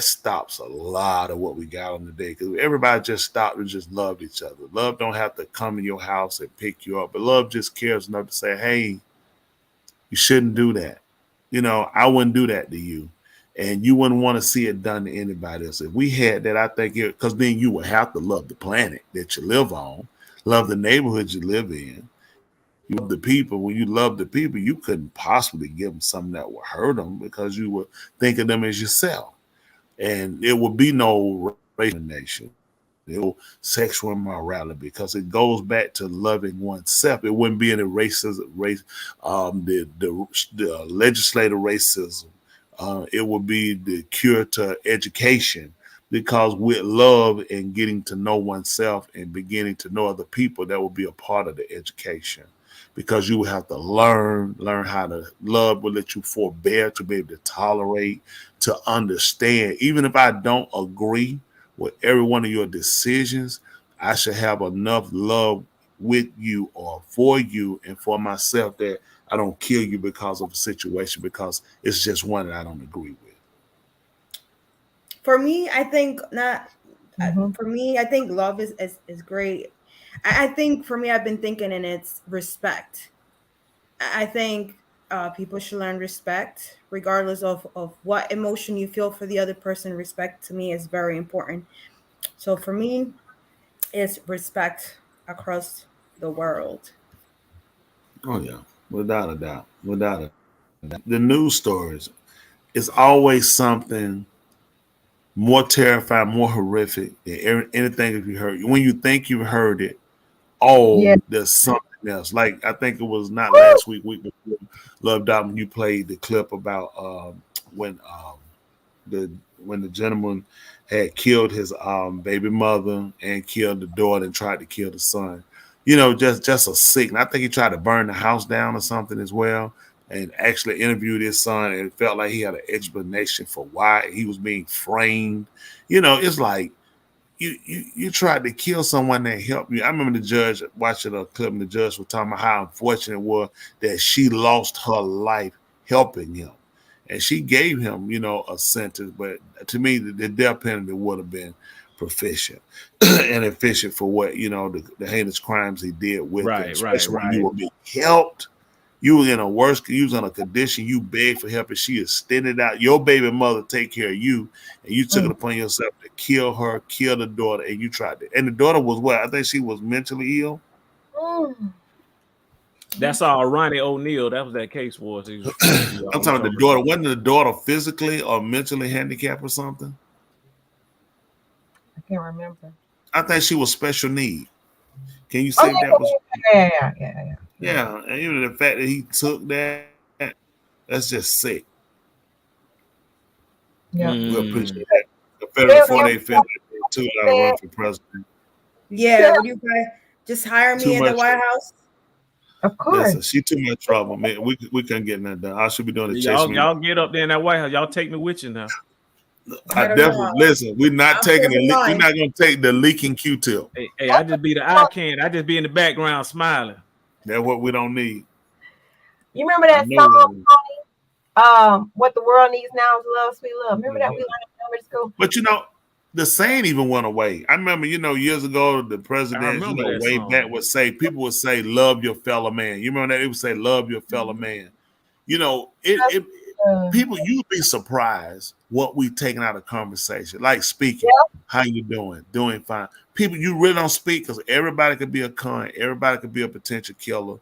stops a lot of what we got on the day, because everybody just stopped and just loved each other. Love don't have to come in your house and pick you up, but love just cares enough to say, hey, you shouldn't do that. I wouldn't do that to you. And you wouldn't want to see it done to anybody else. If we had that, I think because then you would have to love the planet that you live on, love the neighborhood you live in, you love the people. When you love the people, you couldn't possibly give them something that would hurt them, because you would think of them as yourself. And it would be no racial nation, no sexual immorality, because it goes back to loving oneself. It wouldn't be any racism, the legislative racism. It would be the cure to education, because with love and getting to know oneself and beginning to know other people, that will be a part of the education, because you will have to learn how to love, will let you forbear, to be able to tolerate, to understand. Even if I don't agree with every one of your decisions, I should have enough love with you or for you and for myself that I don't kill you because of a situation, because it's just one that I don't agree with. For me, I think not. For me, I think love is great. I think for me, I've been thinking, and it's respect. I think People should learn respect, regardless of what emotion you feel for the other person. Respect to me is very important. So for me, it's respect across the world. Oh yeah, without a doubt, without a doubt. The news stories, it's always something more terrifying, more horrific than anything if you heard. When you think you've heard it, Yeah. there's something else. Like I think it was not last week, week before, Love Dot, when you played the clip about when the gentleman had killed his baby mother and killed the daughter and tried to kill the son. You know, just a sick. I think he tried to burn the house down or something as well, and actually interviewed his son, and it felt like he had an explanation for why he was being framed. You know, it's like you tried to kill someone that helped you. I remember the judge watching a clip, and the judge was talking about how unfortunate it was that she lost her life helping him. And she gave him, you know, a sentence, but to me, the death penalty would have been proficient and efficient for what, you know, the heinous crimes he did with it. Especially when you were being helped. You were in a worse, you was in a condition, you begged for help, and she extended out your baby mother take care of you, and you took it upon yourself to kill her, kill the daughter, and you tried to. And the daughter was what? I think she was mentally ill. That's all Ronnie O'Neal. That was that case was. I'm I'm talking about the daughter. Wasn't the daughter physically or mentally handicapped or something? I can't remember. I think she was special need. Can you say that was? Yeah, and even the fact that he took that, that's just sick. Yeah, we appreciate that. The federal 48 federal too got to run for president. Yeah, would you guys just hire me in the White House? Of course. Listen, she too much trouble, man. We couldn't get nothing done. I should be doing the y'all get up there in that White House. Y'all take me with you now. I definitely listen. We're not taking the. We're not gonna take the leaking Q-tip. Hey, I just be the eye can. I just be in the background smiling. That's what we don't need. You remember that song, Tony? What the world needs now is love, sweet love. Remember that we learned in elementary school? But you know, the saying even went away. I remember, you know, years ago, the president, you know, way back would say, people would say, "Love your fellow man." You remember that? It would say, "Love your fellow man." You know, people, you'd be surprised what we taking out of conversation, like speaking. How you doing? Doing fine. People, you really don't speak because everybody could be a con, everybody could be a potential killer.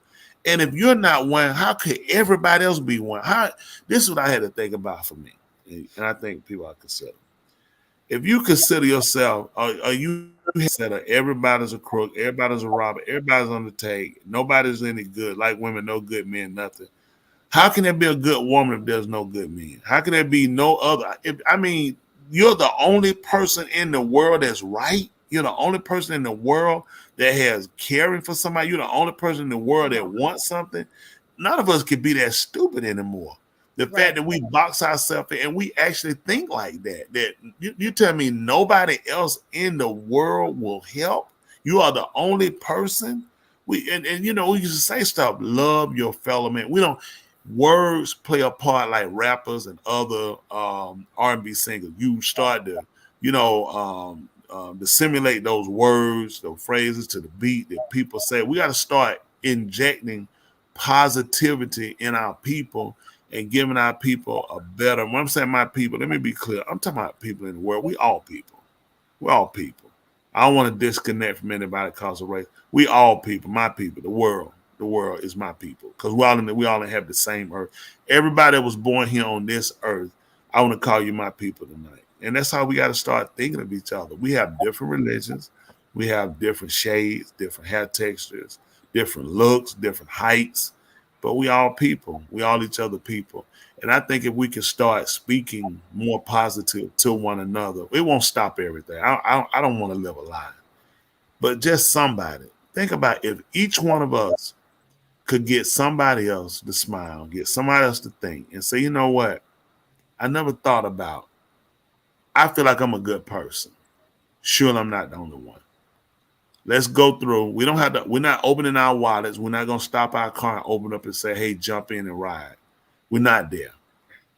And if you're not one, how could everybody else be one? This is what I had to think about for me, and I think people are consider. If you consider yourself, are you consider everybody's a crook, everybody's a robber, everybody's on the take, nobody's any good, like women, no good men, nothing. How can there be a good woman if there's no good men? How can there be no other? You're the only person in the world that's right. You're the only person in the world that has caring for somebody. You're the only person in the world that wants something. None of us can be that stupid anymore. The fact that we box ourselves in and we actually think like that you tell me nobody else in the world will help. You are the only person. And you know, we used to say stuff, love your fellow man. We don't. Words play a part like rappers and other R&B singers. You start to, you know, disseminate those words, those phrases to the beat that people say. We got to start injecting positivity in our people and giving our people a better. When I'm saying my people, let me be clear. I'm talking about people in the world. We all people. We're all people. I don't want to disconnect from anybody because of race. We all people, my people, the world. The world is my people because we all have the same earth. Everybody that was born here on this earth, I want to call you my people tonight. And that's how we got to start thinking of each other. We have different religions. We have different shades, different hair textures, different looks, different heights, but we all people. We all each other people. And I think if we can start speaking more positive to one another, it won't stop everything. I don't want to live a lie, but just somebody. Think about if each one of us could get somebody else to smile, get somebody else to think and say, you know what? I never thought about. I feel like I'm a good person. Sure, I'm not the only one. Let's go through. We don't have to, we're not opening our wallets. We're not going to stop our car and open up and say, hey, jump in and ride. We're not there.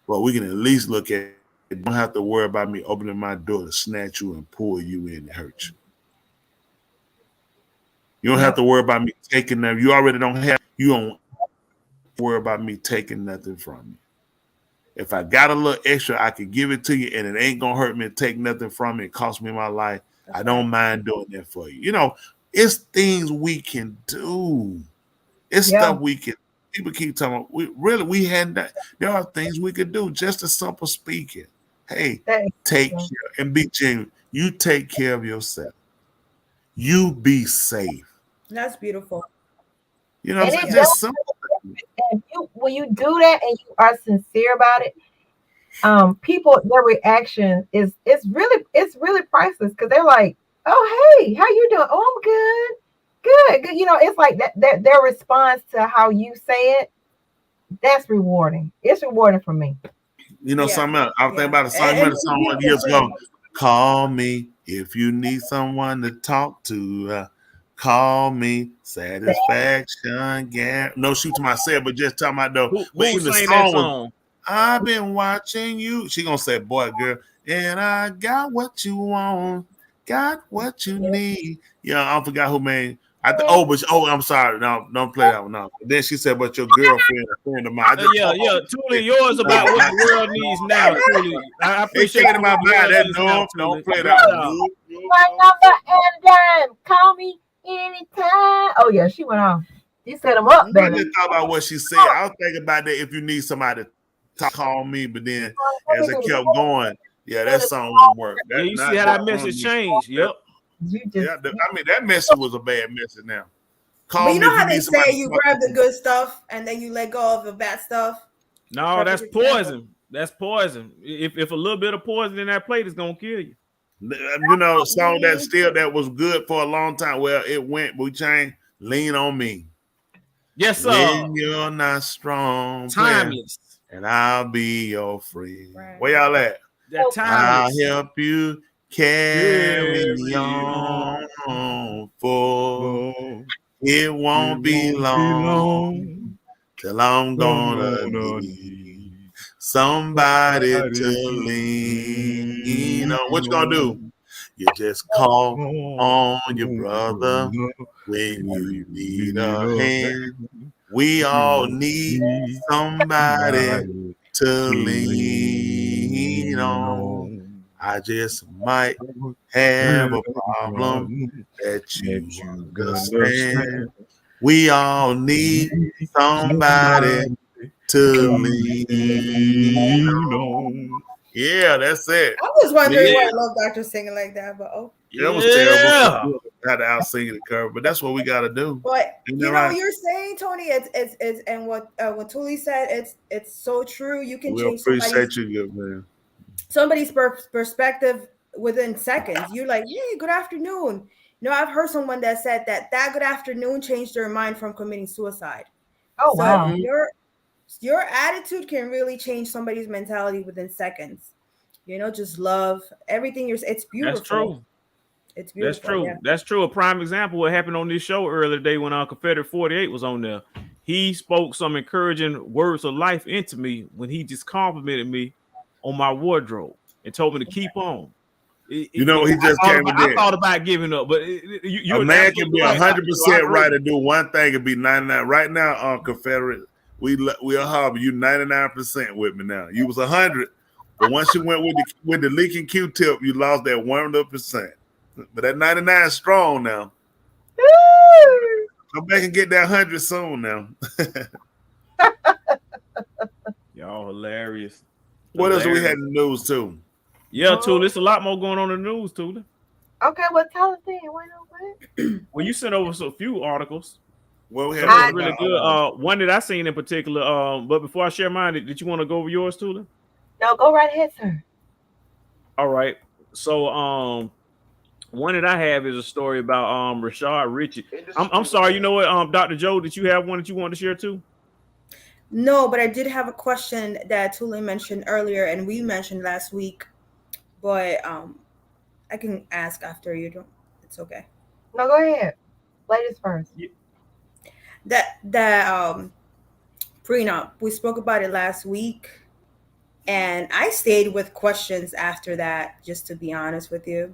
But we can at least look at it. Don't have to worry about me opening my door to snatch you and pull you in and hurt you. You don't have to worry about me taking them. You already don't have, you don't worry about me taking nothing from you. If I got a little extra, I could give it to you, and it ain't gonna hurt me to take nothing from it. It cost me my life. I don't mind doing that for you. You know, it's things we can do. It's stuff we can. People keep talking about. We hadn't done. There are things we could do. Just a simple speaking. Hey, take care and be genuine. You take care of yourself. You be safe. That's beautiful. You know, it's just simple. And when you do that and you are sincere about it, people, their reaction is really priceless, because they're like, "Oh, hey, how you doing? Oh, I'm good. You know, it's like that their response to how you say it, that's rewarding. It's rewarding for me. You know, something else. I was thinking about a song years ago. Call me if you need someone to talk to. Call me, satisfaction, no shoot to myself, but just talking about though. Who sang that song? I've been watching you. She gonna say, boy, girl, and I got what you want, got what you need. Yeah, I forgot who made. I'm sorry. No, don't play that one. No. Then she said, but your girlfriend, a friend of mine. Tuli, yours about what the world needs now. Tuli, I appreciate it. My mind. That don't play that one. My number and call me anytime. Oh yeah, she went off. You set them up, baby. I just thought about what she said. I was thinking about that if you need somebody to call me, but then as it kept going, that song won't work. You see how that message changed. Yep. I mean, that message was a bad message now. But you know how they say you grab the good stuff and then you let go of the bad stuff? No, that's poison. That's poison. If a little bit of poison in that plate is gonna kill you. You know, a song that was good for a long time. Well, it went, we changed. Lean on me. Yes, sir. When you're not strong, timeless, and I'll be your friend. Right. Where y'all at? That timeless. I'll help you carry on, for it won't be long till I'm gonna need somebody to lean on. What you gonna do? You just call on your brother when you need a hand. We all need somebody to lean on. I just might have a problem that you understand. We all need somebody to lean on. Yeah, that's it. I was wondering why I love Dr. singing like that, but that was terrible. Had to out sing the curve, but that's what we got to do. But you know what you're saying, Tony. It's and what Tuli said. It's so true. You can change. Appreciate you, good man. Somebody's perspective within seconds. You're like, hey, good afternoon. You know, I've heard someone that said that good afternoon changed their mind from committing suicide. Oh, so wow. Your attitude can really change somebody's mentality within seconds. You know, just love everything. It's beautiful. That's true. It's beautiful. That's true. Yeah. That's true. A prime example what happened on this show earlier today when Confederate 48 was on there. He spoke some encouraging words of life into me when he just complimented me on my wardrobe and told me to keep on. He just came in there. I thought about giving up, but a man can be 100% right to do one thing and be 99. Right now, on Confederate, we'll have you 99% with me now. You was 100, but once you went with the leaking Q-tip, you lost that 100%. But that 99 is strong now. Come back and get that 100 soon now. Y'all hilarious. What else we had in the news too? Yeah, Tula, there's a lot more going on in the news, Tula. Okay, well, tell us then. Well, you sent over a few articles. Well, we had really good. One that I seen in particular. But before I share mine, did you want to go over yours, Tula? No, go right ahead, sir. All right. So, one that I have is a story about Rashad Ritchie. I'm sorry. You know what, Dr. Joe, did you have one that you wanted to share too? No, but I did have a question that Tula mentioned earlier, and we mentioned last week. But I can ask after you don't. It's okay. No, go ahead. Ladies first. Yeah. That prenup. We spoke about it last week, and I stayed with questions after that. Just to be honest with you.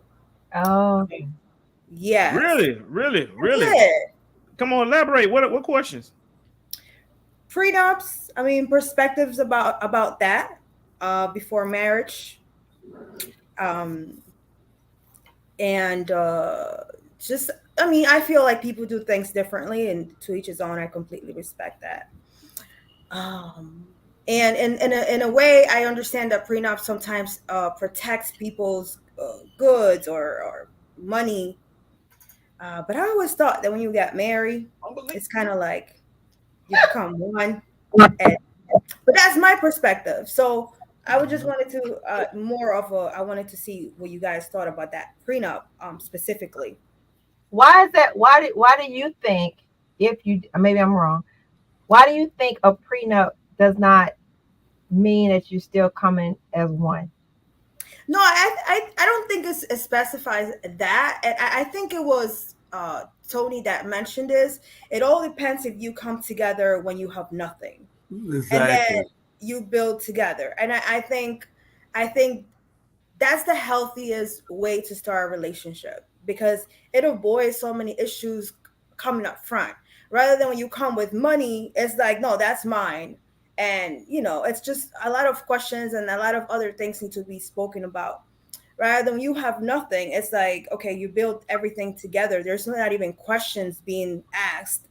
Oh. Yeah. Really? Yeah. Come on, elaborate. What questions? prenups, I mean, perspectives about that before marriage. And just, I mean, I feel like people do things differently, and to each his own. I completely respect that. And in a way, I understand that prenup sometimes protects people's goods or money. But I always thought that when you get married, it's kind of like you become one. But that's my perspective. So I would just wanted to I wanted to see what you guys thought about that prenup specifically. Why is that? Why do you think, if you, maybe I'm wrong, why do you think a prenup does not mean that you're still coming as one? No, I don't think it specifies that. I think it was Tony that mentioned this. It all depends if you come together when you have nothing. Exactly. And then you build together. And I think that's the healthiest way to start a relationship, because it avoids so many issues coming up front. Rather than when you come with money, it's like, no, that's mine. And, it's just a lot of questions and a lot of other things need to be spoken about. Rather than when you have nothing, it's like, okay, you build everything together. There's not even questions being asked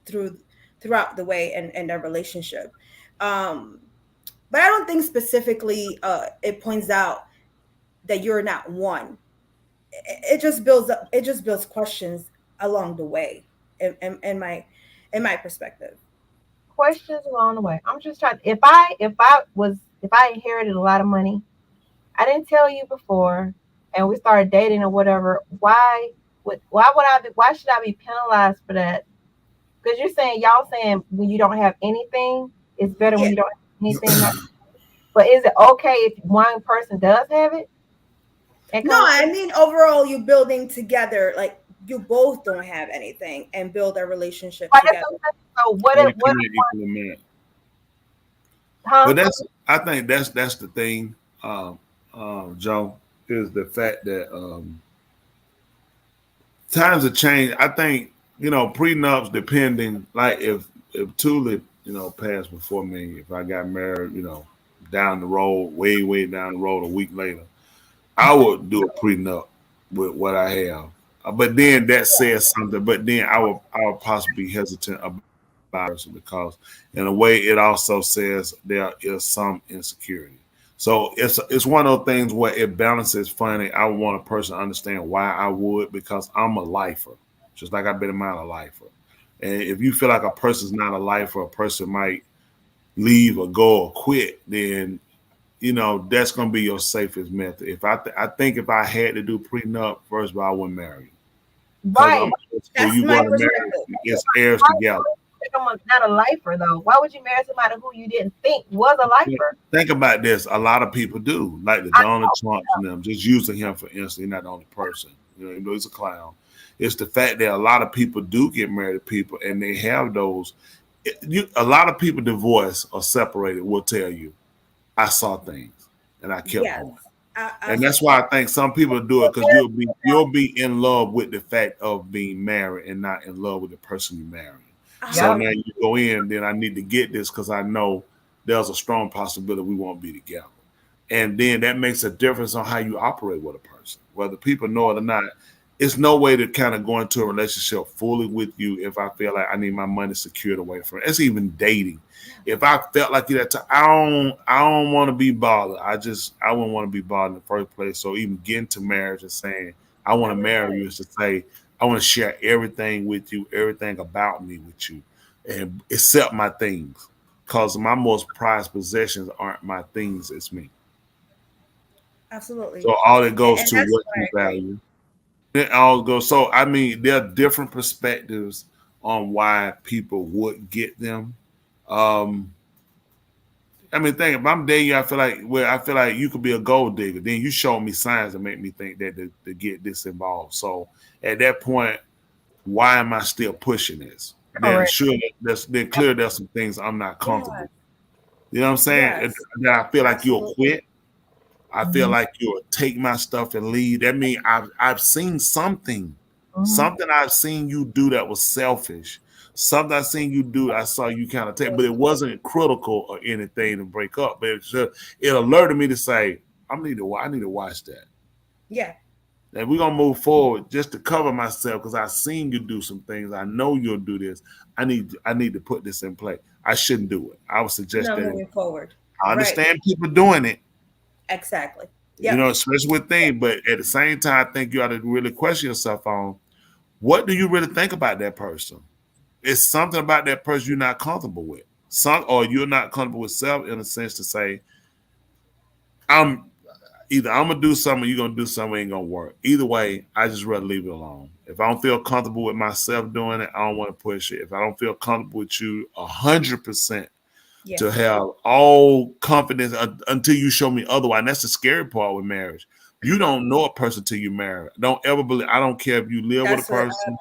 throughout the way in their relationship. But I don't think specifically it points out that you're not one. It just builds questions along the way, in my perspective. Questions along the way. I'm just trying. If I inherited a lot of money, I didn't tell you before, and we started dating or whatever, why should I be penalized for that? Because y'all saying when you don't have anything, it's better when you don't have anything. But is it okay if one person does have it? No, I mean, overall, you building together, like you both don't have anything and build a relationship together. So what if But I think that's the thing, Joe, is the fact that times have changed. I think, prenups, depending, like if Tulip, passed before me, if I got married, down the road, way down the road, a week later, I would do a prenup with what I have. But then that says something. But then I would possibly be hesitant about it, because in a way it also says there is some insecurity. So it's one of those things where it balances funny. I want a person to understand why I would, because I'm a lifer, just like I've been a lifer. And if you feel like a person's not a lifer, a person might leave or go or quit, then that's going to be your safest method. If I think if I had to do prenup, first of all, I wouldn't marry you. Right. That's you my perspective. It's heirs together. I'm not a lifer though. Why would you marry somebody who you didn't think was a lifer? Think about this. A lot of people do, like the Donald Trump and them, just using him for instance. He's not the only person. Even though he's a clown. It's the fact that a lot of people do get married to people, and they have those. A lot of people divorced or separated will tell you, I saw things and I kept going. And that's why I think some people do it, because you'll be in love with the fact of being married and not in love with the person you marry. So now you go in, then I need to get this because I know there's a strong possibility we won't be together. And then that makes a difference on how you operate with a person, whether people know it or not. It's no way to kind of go into a relationship fully with you if I feel like I need my money secured away from it. It's even dating. If I felt like that, I don't want to be bothered. I wouldn't want to be bothered in the first place. So even getting to marriage and saying I want to marry you is to say I want to share everything with you, everything about me with you, and except my things, because my most prized possessions aren't my things; it's me. Absolutely. So all it goes to what you value. It all goes. So I mean, there are different perspectives on why people would get them. I mean, think if I'm dating you, I feel like you could be a gold digger. Then you show me signs that make me think that to get this involved. So at that point, why am I still pushing this? Then then clearly there's some things I'm not comfortable with. You know what I'm saying? Yes. That I feel like you'll quit. I feel like you'll take my stuff and leave. That means I've seen something. Something I've seen you do that was selfish. something I seen you do, I saw you kind of take, but it wasn't critical or anything to break up. But it alerted me to say, I need to watch that. Yeah. And we're gonna move forward just to cover myself because I seen you do some things. I know you'll do this. I need to put this in play. I shouldn't do it. I would suggest that moving forward. I understand people doing it. Exactly. Yep. You know, especially with things, but at the same time, I think you ought to really question yourself on what do you really think about that person? It's something about that person you're not comfortable with. Or you're not comfortable with self in a sense to say, I'm gonna do something or you're gonna do something ain't gonna work. Either way, I just rather leave it alone. If I don't feel comfortable with myself doing it, I don't want to push it. If I don't feel comfortable with you 100% to have all confidence until you show me otherwise. And that's the scary part with marriage. You don't know a person till you marry. Don't ever believe. I don't care if you live with a person.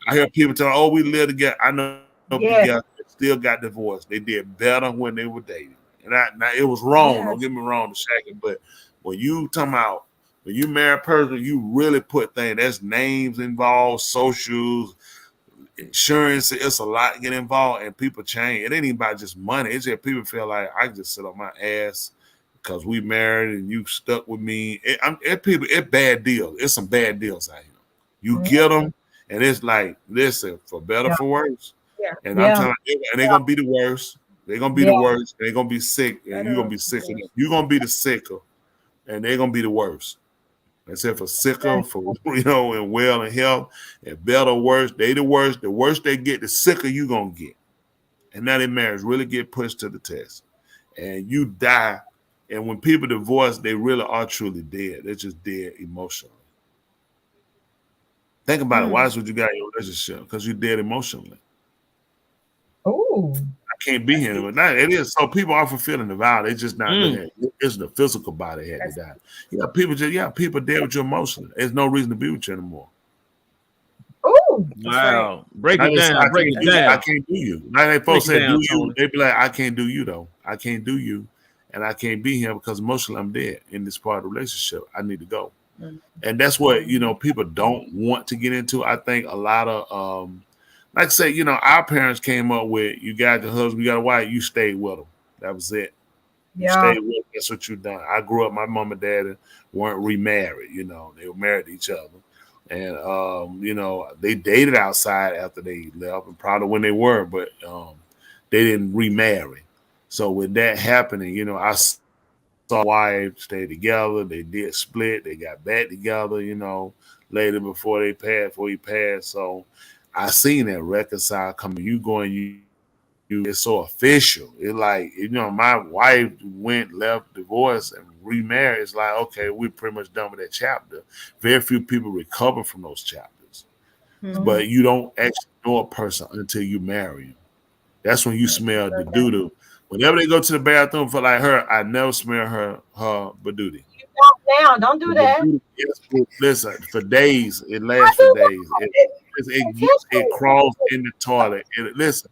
I hear people tell, "Oh, we live together." I know people that still got divorced. They did better when they were dating, and it was wrong. Don't get me wrong, the shacking, but when you marry a person, you really put things. There's names involved, socials, insurance. It's a lot get involved, and people change. It ain't even about just money. It's just people feel like I can just sit on my ass because we married and you stuck with me. It's bad deals. It's some bad deals out here. You get them, and it's like, listen, for better, for worse. Yeah. And I'm telling you, and they're gonna be the worst. They're gonna be the worst. They're gonna be sick, and you're gonna be sick of them. You're gonna be the sicker, and they're gonna be the worst. Except for sicker, for and well and health, and better, worse. They the worst. The worse they get, the sicker you gonna get. And now their marriage really get pushed to the test, and you die. And when people divorce, they really are truly dead. They're just dead emotionally. Think about it. Why is what you got in your relationship? Because you're dead emotionally. Oh, I can't be here, but now it is. So people are fulfilling the vow. They just not doing it. It's the physical body had to die. People dead with you emotionally. There's no reason to be with you anymore. Oh, wow! Break it down. I can't do you. Now they folks say do you. They be like, I can't do you though. I can't do you, and I can't be here because emotionally I'm dead in this part of the relationship. I need to go. And that's what people don't want to get into. I think a lot of like I say, our parents came up with, you got the husband, you got a wife, you stayed with them. That was it. You stayed with them. That's what you done. I grew up, my mom and dad weren't remarried, they were married to each other. And they dated outside after they left, and probably when they were, but they didn't remarry. So with that happening, I saw wives stay together. They did split. They got back together, later before he passed. So I seen that reconcile coming. You going, it's so official. It's like, my wife left, divorced, and remarried. It's like, okay, we're pretty much done with that chapter. Very few people recover from those chapters. But you don't actually know a person until you marry him. That's when you smell the doo-doo. Whenever they go to the bathroom for like her, I never smell her badootie. You walk down. Don't do that. Listen, for days. It lasts for days. It crawls in the toilet. Listen,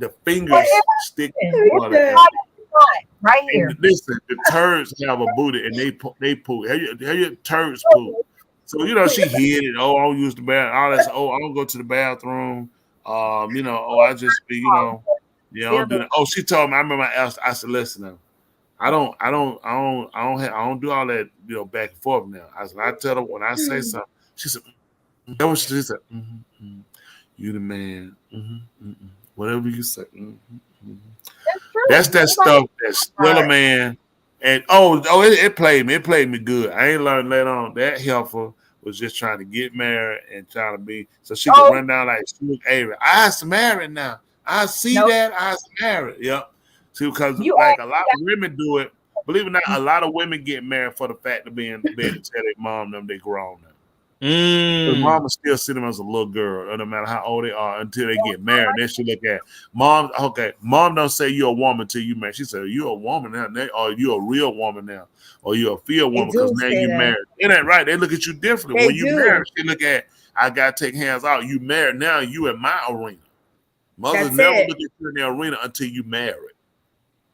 the fingers stick in the toilet. Right here. And listen, the turds have a booty and they poop. Have your turds poop? So she hid it. Oh, I don't use the bathroom. All that. Oh, I don't go to the bathroom. I just be, I don't do that. Oh, she told me. I remember I asked. I said, listen, now, I don't do all that, back and forth now. I tell her when I say something. She said, that was she said. You the man. Whatever you say. That's that stuff that's still a man. And it played me. It played me good. I ain't learned later on that helpful was just trying to get married and trying to be so she could run down like she was Avery. I's married now. I see that I's married. Yep. See, because like a lot of women do it. Believe it or not, a lot of women get married for the fact of being to tell their mom them they grown now. The mama still see them as a little girl, no matter how old they are, until they get married. Then she look at mom. Okay, mom don't say you're a woman till you marry. She said you're a woman now, or you're a real woman now, or you're a field woman because now you married. It ain't right. They look at you differently when you married. They look at I gotta take hands out. You married now. You in my arena. Mothers never look at you in the arena until you married.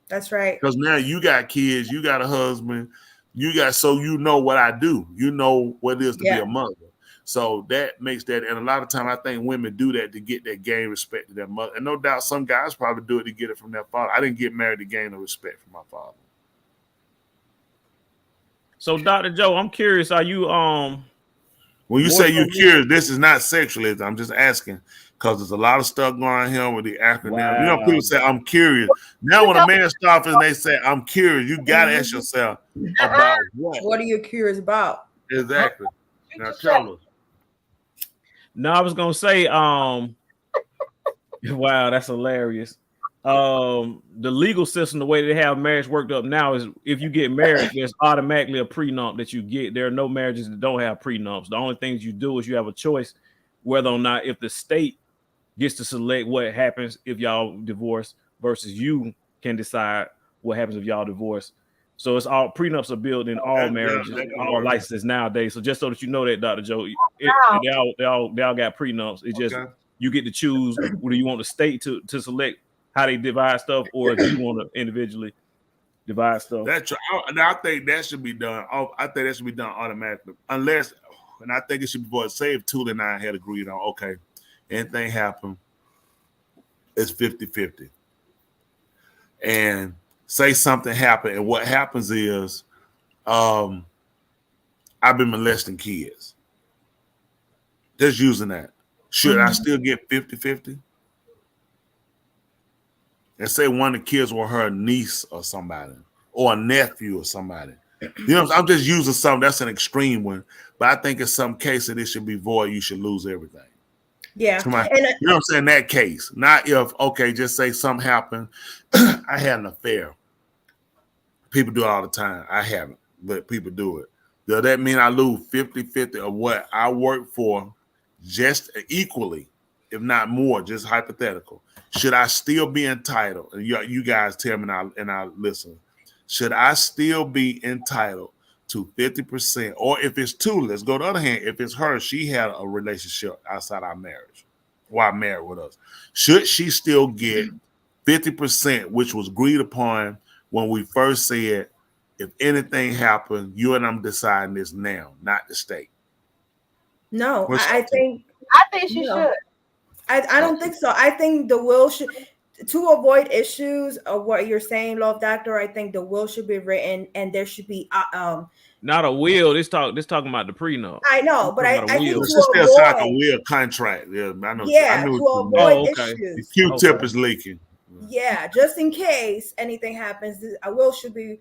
That's right. Because now you got kids, you got a husband. So you know what I do. You know what it is to be a mother. So that makes that, and a lot of time I think women do that to get that gain respect to their mother. And no doubt some guys probably do it to get it from their father. I didn't get married to gain the respect from my father. So, Dr. Joe, I'm curious, are you when you say you're curious, this is not sexualism. I'm just asking because there's a lot of stuff going on here with the acronym. Wow. You know, people say I'm curious. Now, when a man stops and they say I'm curious, you gotta ask yourself about what? What are you curious about? Exactly. Now tell us. No, I was gonna say, wow, that's hilarious. The legal system, the way they have marriage worked up now is if you get married, there's automatically a prenup that you get. There are no marriages that don't have prenups. The only things you do is you have a choice whether or not if the state gets to select what happens if y'all divorce versus you can decide what happens if y'all divorce. So it's all prenups are built in all marriages, all licenses nowadays. So just so that you know that, Dr. Joe, they all got prenups. It's just you get to choose whether you want the state to select how they divide stuff, or if you want to individually divide stuff. That's true. I think that should be done. I think that should be done automatically, unless, and I think it should be say if Tula and I had agreed on, okay, anything happen, it's 50-50. And say something happened, and what happens is, I've been molesting kids. Just using that. Should I still get 50-50? And say one of the kids were her niece or somebody, or a nephew or somebody. You know, I'm just using something that's an extreme one, but I think in some cases it should be void. You should lose everything. Yeah. You know what I'm saying? In that case, not if, okay, just say something happened. I had an affair. People do it all the time. I haven't, but people do it. Does that mean I lose 50-50 of what I work for just equally, if not more, just hypothetical? Should I still be entitled? And you guys tell me and I listen. Should I still be entitled to 50%? Or if it's two, let's go to the other hand. If it's her, she had a relationship outside our marriage while married with us. Should she still get 50%, which was agreed upon when we first said, if anything happened, you and I'm deciding this now, not the state? No, I think she should. I don't think so. I think the will should, to avoid issues of what you're saying, Love Doctor. I think the will should be written, and there should be not a will. This talking about the prenup. I know, but I think to avoid like a will contract. Yeah, I know. Yeah, I know to avoid issues. The Q-tip is leaking. Yeah, just in case anything happens, a will should be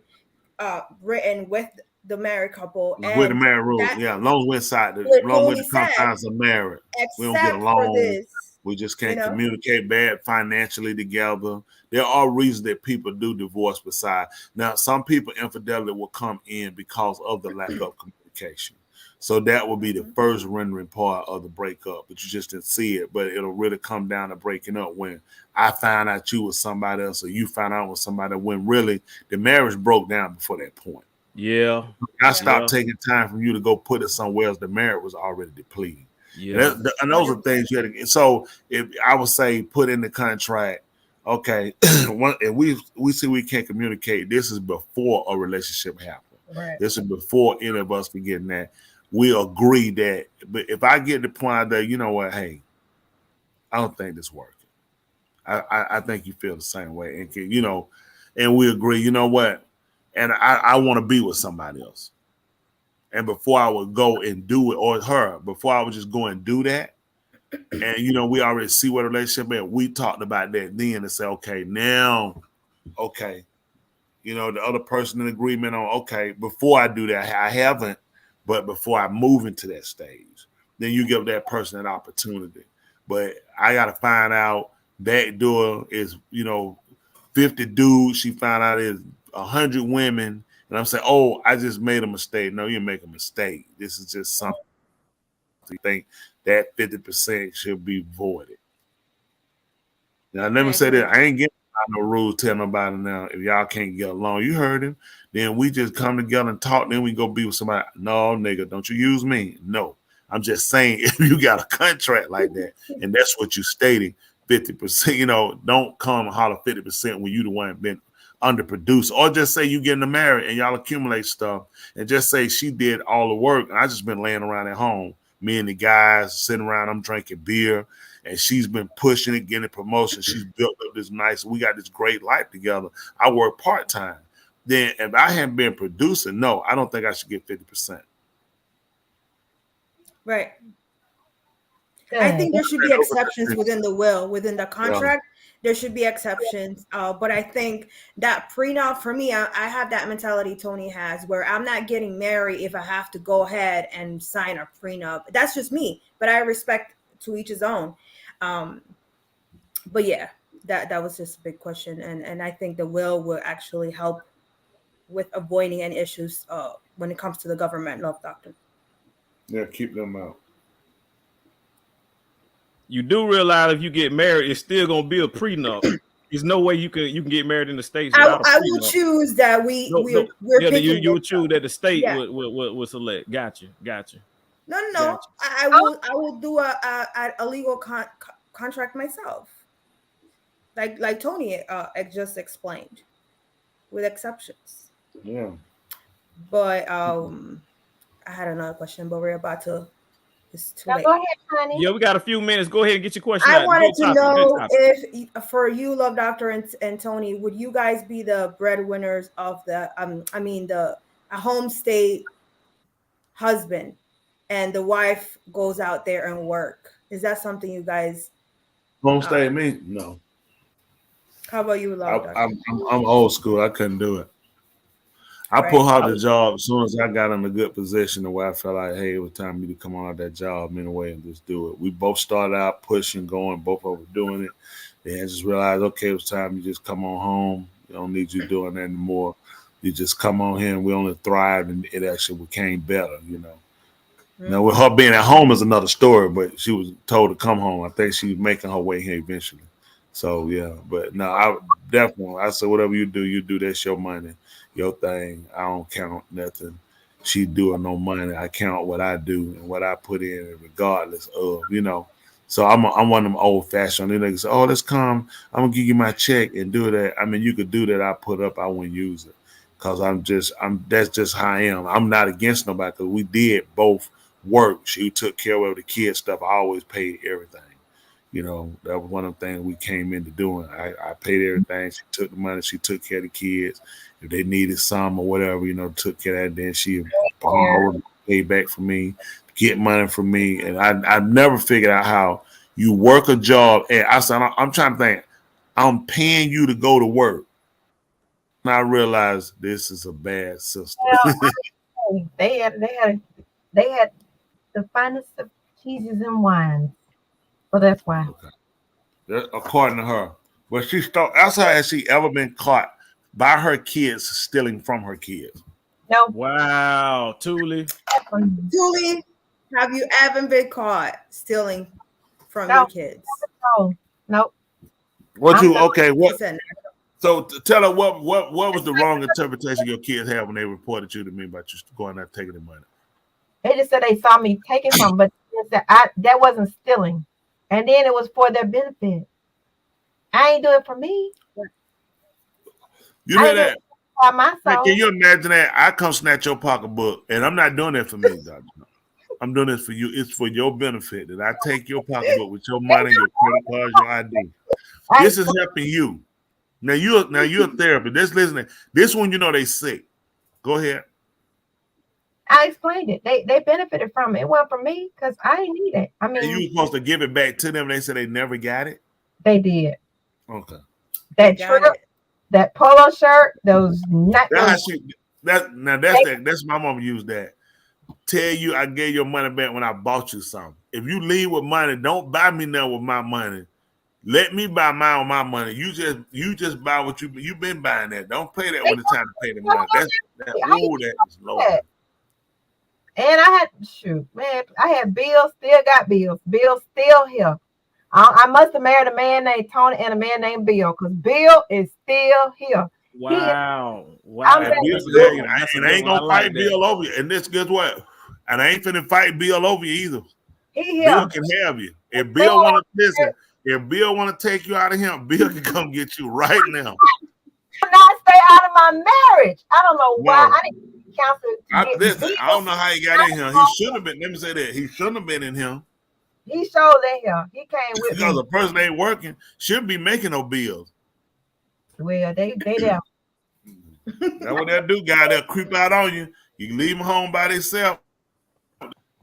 written with the married couple and with the married rule. Yeah, long as we're inside, long as the confines of marriage, we don't get along. We just can't communicate bad financially together. There are reasons that people do divorce beside. Now, some people, infidelity will come in because of the lack of communication. So that will be the first rendering part of the breakup, but you just didn't see it. But it'll really come down to breaking up when I find out you with somebody else or you find out with somebody when really the marriage broke down before that point. Yeah. I stopped taking time from you to go put it somewhere else. The marriage was already depleted. Yeah. And those are things you had to. So if I would say put in the contract, okay, if we see we can't communicate, this is before a relationship happened. Right. This is before any of us can get in that. We agree that, but if I get to the point that, you know what, hey, I don't think this working. I think you feel the same way. And you know, and we agree, you know what? And I want to be with somebody else. And before I would go and do it, or her, before I would just go and do that, and you know, we already see what a relationship is. We talked about that then and say, okay, now, okay, you know, the other person in agreement on, okay, before I do that, I haven't, but before I move into that stage, then you give that person an opportunity. But I got to find out that door is, you know, 50 dudes. She found out is 100 women. And I'm saying, oh, I just made a mistake. No, you make a mistake. This is just something. You think that 50% should be voided. Now, let me say that I ain't getting no rules telling nobody now. If y'all can't get along, you heard him. Then we just come together and talk. Then we go be with somebody. No, nigga, don't you use me. No, I'm just saying if you got a contract like that, and that's what you stating, 50%, you know, don't come and holler 50% when you the one been underproduced, or just say you getting married and y'all accumulate stuff and just say she did all the work and I just been laying around at home Me and the guys sitting around, I'm drinking beer, and she's been pushing it, getting promotion. She's built up this nice, we got this great life together. I work part-time. Then if I hadn't been producing, no, I don't think I should get 50%. Right. I think there should be exceptions within the will, within the contract. There should be exceptions. But I think that prenup, for me, I have that mentality Tony has, where I'm not getting married if I have to go ahead and sign a prenup. That's just me. But I respect to each his own. But yeah, that was just a big question. And I think the will actually help with avoiding any issues when it comes to the government love doctrine. Yeah, keep them out. You do realize if you get married, it's still gonna be a prenup. There's no way you can get married in the States. I will choose that we're picking. You would choose that the state would select. Gotcha. No. Gotcha. I will do a legal contract myself, like Tony just explained, with exceptions. Yeah. But I had another question, but we're about to. It's too late. Go ahead, honey. Yeah, we got a few minutes. Go ahead and get your question out. I wanted to know if, for you, Love Doctor and Tony, would you guys be the breadwinners of the a home state husband, and the wife goes out there and work? Is that something you guys? Home state me? No. How about you, Love Doctor? I'm old school. I couldn't do it. I pulled out the job as soon as I got in a good position to where I felt like, hey, it was time for me to come on out that job anyway and just do it. We both started out pushing, going, both of us doing it. Then just realized, okay, it was time you just come on home. We don't need you doing that anymore. You just come on here and we only thrive, and it actually became better, you know. Now, with her being at home is another story, but she was told to come home. I think she was making her way here eventually. So, yeah, but no, I said, whatever you do, that's your money. Your thing. I don't count nothing. She doing no money. I count what I do and what I put in, regardless of, you know. So I'm one of them old fashioned niggas. Say, oh, let's come. I'm gonna give you my check and do that. I mean, you could do that. I put up. I wouldn't use it because that's just how I am. I'm not against nobody because we did both work. She took care of the kids stuff. I always paid everything. You know, that was one of the things we came into doing. I paid everything. She took the money. She took care of the kids. If they needed some or whatever, you know, took care of that. Then she paid back for me, get money from me. And I never figured out how you work a job. And I said, I'm trying to think, I'm paying you to go to work. And I realized this is a bad system. Well, they had the finest of cheeses and wines. Well, that's why. Okay. According to her. But that's how has she ever been caught by her kids stealing from her kids? No. Wow, Thule, have you ever been caught stealing from your kids? No. What? So tell her what was the wrong interpretation your kids had when they reported you to me about you going out taking the money? They just said they saw me taking from, but that wasn't stealing. And then it was for their benefit. I ain't doing it for me. You hear that? By myself. Can you imagine that? I come snatch your pocketbook, and I'm not doing that for me, Doctor. I'm doing this for you. It's for your benefit that I take your pocketbook with your money, your credit cards, your ID. This is helping you. Now you're a therapist. This listening. This one, you know they sick. Go ahead. I explained it. They benefited from it. It wasn't for me because I didn't need it. I mean, and you were supposed to give it back to them. They said they never got it. They did. Okay. That shirt, that polo shirt, those not. That's my mom used that. Tell you I gave your money back when I bought you something. If you leave with money, don't buy me now with my money. Let me buy mine with my money. You just buy what you've been buying that. Don't pay that when it's time to pay the money. That is low. And I had bills, still got bills. Bill's still here. I must have married a man named Tony and a man named Bill because Bill is still here. Wow. And I ain't gonna fight Bill over you. And this, guess what? And I ain't finna fight Bill over you either. Bill can have you. If Bill wanna listen, if Bill wanna take you out of him, Bill can come get you right now. Not stay out of my marriage. I don't know why. counsel. Listen, I don't know how he got in here. He shouldn't have been. Let me say that. He shouldn't have been in here. He showed in here. He came with Because me. a person ain't working shouldn't be making no bills. Well, they there. That's what they'll do, guy. They'll creep out on you. You can leave them home by themselves.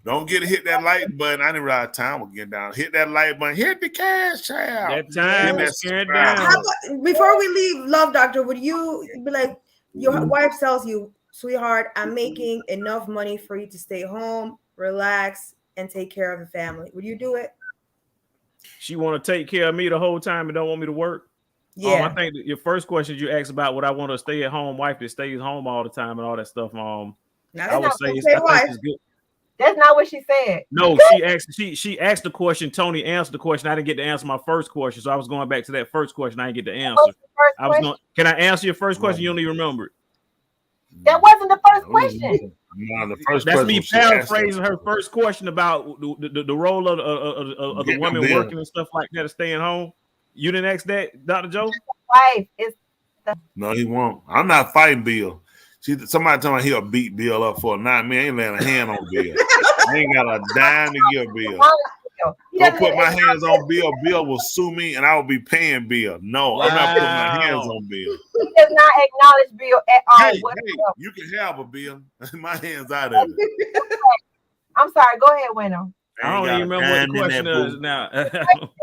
Don't get to hit that like button. I didn't realize time was getting down. Hit that like button. Hit the cash out. That time is getting down. Before we leave, Love Doctor, would you be like, your wife tells you, sweetheart, I'm making enough money for you to stay home, relax, and take care of the family. Would you do it? She want to take care of me the whole time and don't want me to work. Yeah. I think that your first question you asked about what I want to stay at home wife that stays home all the time and all that stuff. I would say I think it's good. That's not what she said. No, she asked the question. Tony answered the question. I didn't get to answer my first question, so I was going back to that first question. I didn't get to answer. I was going. Can I answer your first question? You don't even remember it. That wasn't the first question. No, the first That's question me was she asked paraphrasing her first question about the role of the woman bill. working and stuff like that, of staying home. You didn't ask that, Dr. Joe? Wife is No, he won't. I'm not fighting Bill. Somebody told me he'll beat Bill up for a night. Man, I ain't laying a hand on Bill. I ain't got a dime to give Bill. Don't put my hands on Bill. Bill will sue me, and I will be paying Bill. No, I'm not putting my hands on Bill. He does not acknowledge Bill at all. Hey, you can have a Bill. My hands out of it. I'm sorry. Go ahead, Weno. I don't even remember what the question is now.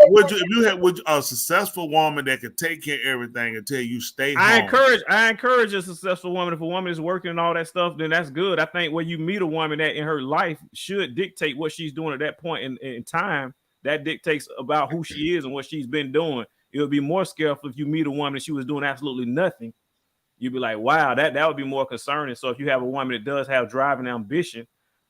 Would you a successful woman that can take care of everything until you stay home? I encourage a successful woman. If a woman is working and all that stuff, then that's good. I think where you meet a woman that in her life should dictate what she's doing at that point in time. That dictates about who she is and what she's been doing. It would be more skillful if you meet a woman and she was doing absolutely nothing. You'd be like, wow, that would be more concerning. So if you have a woman that does have drive and ambition,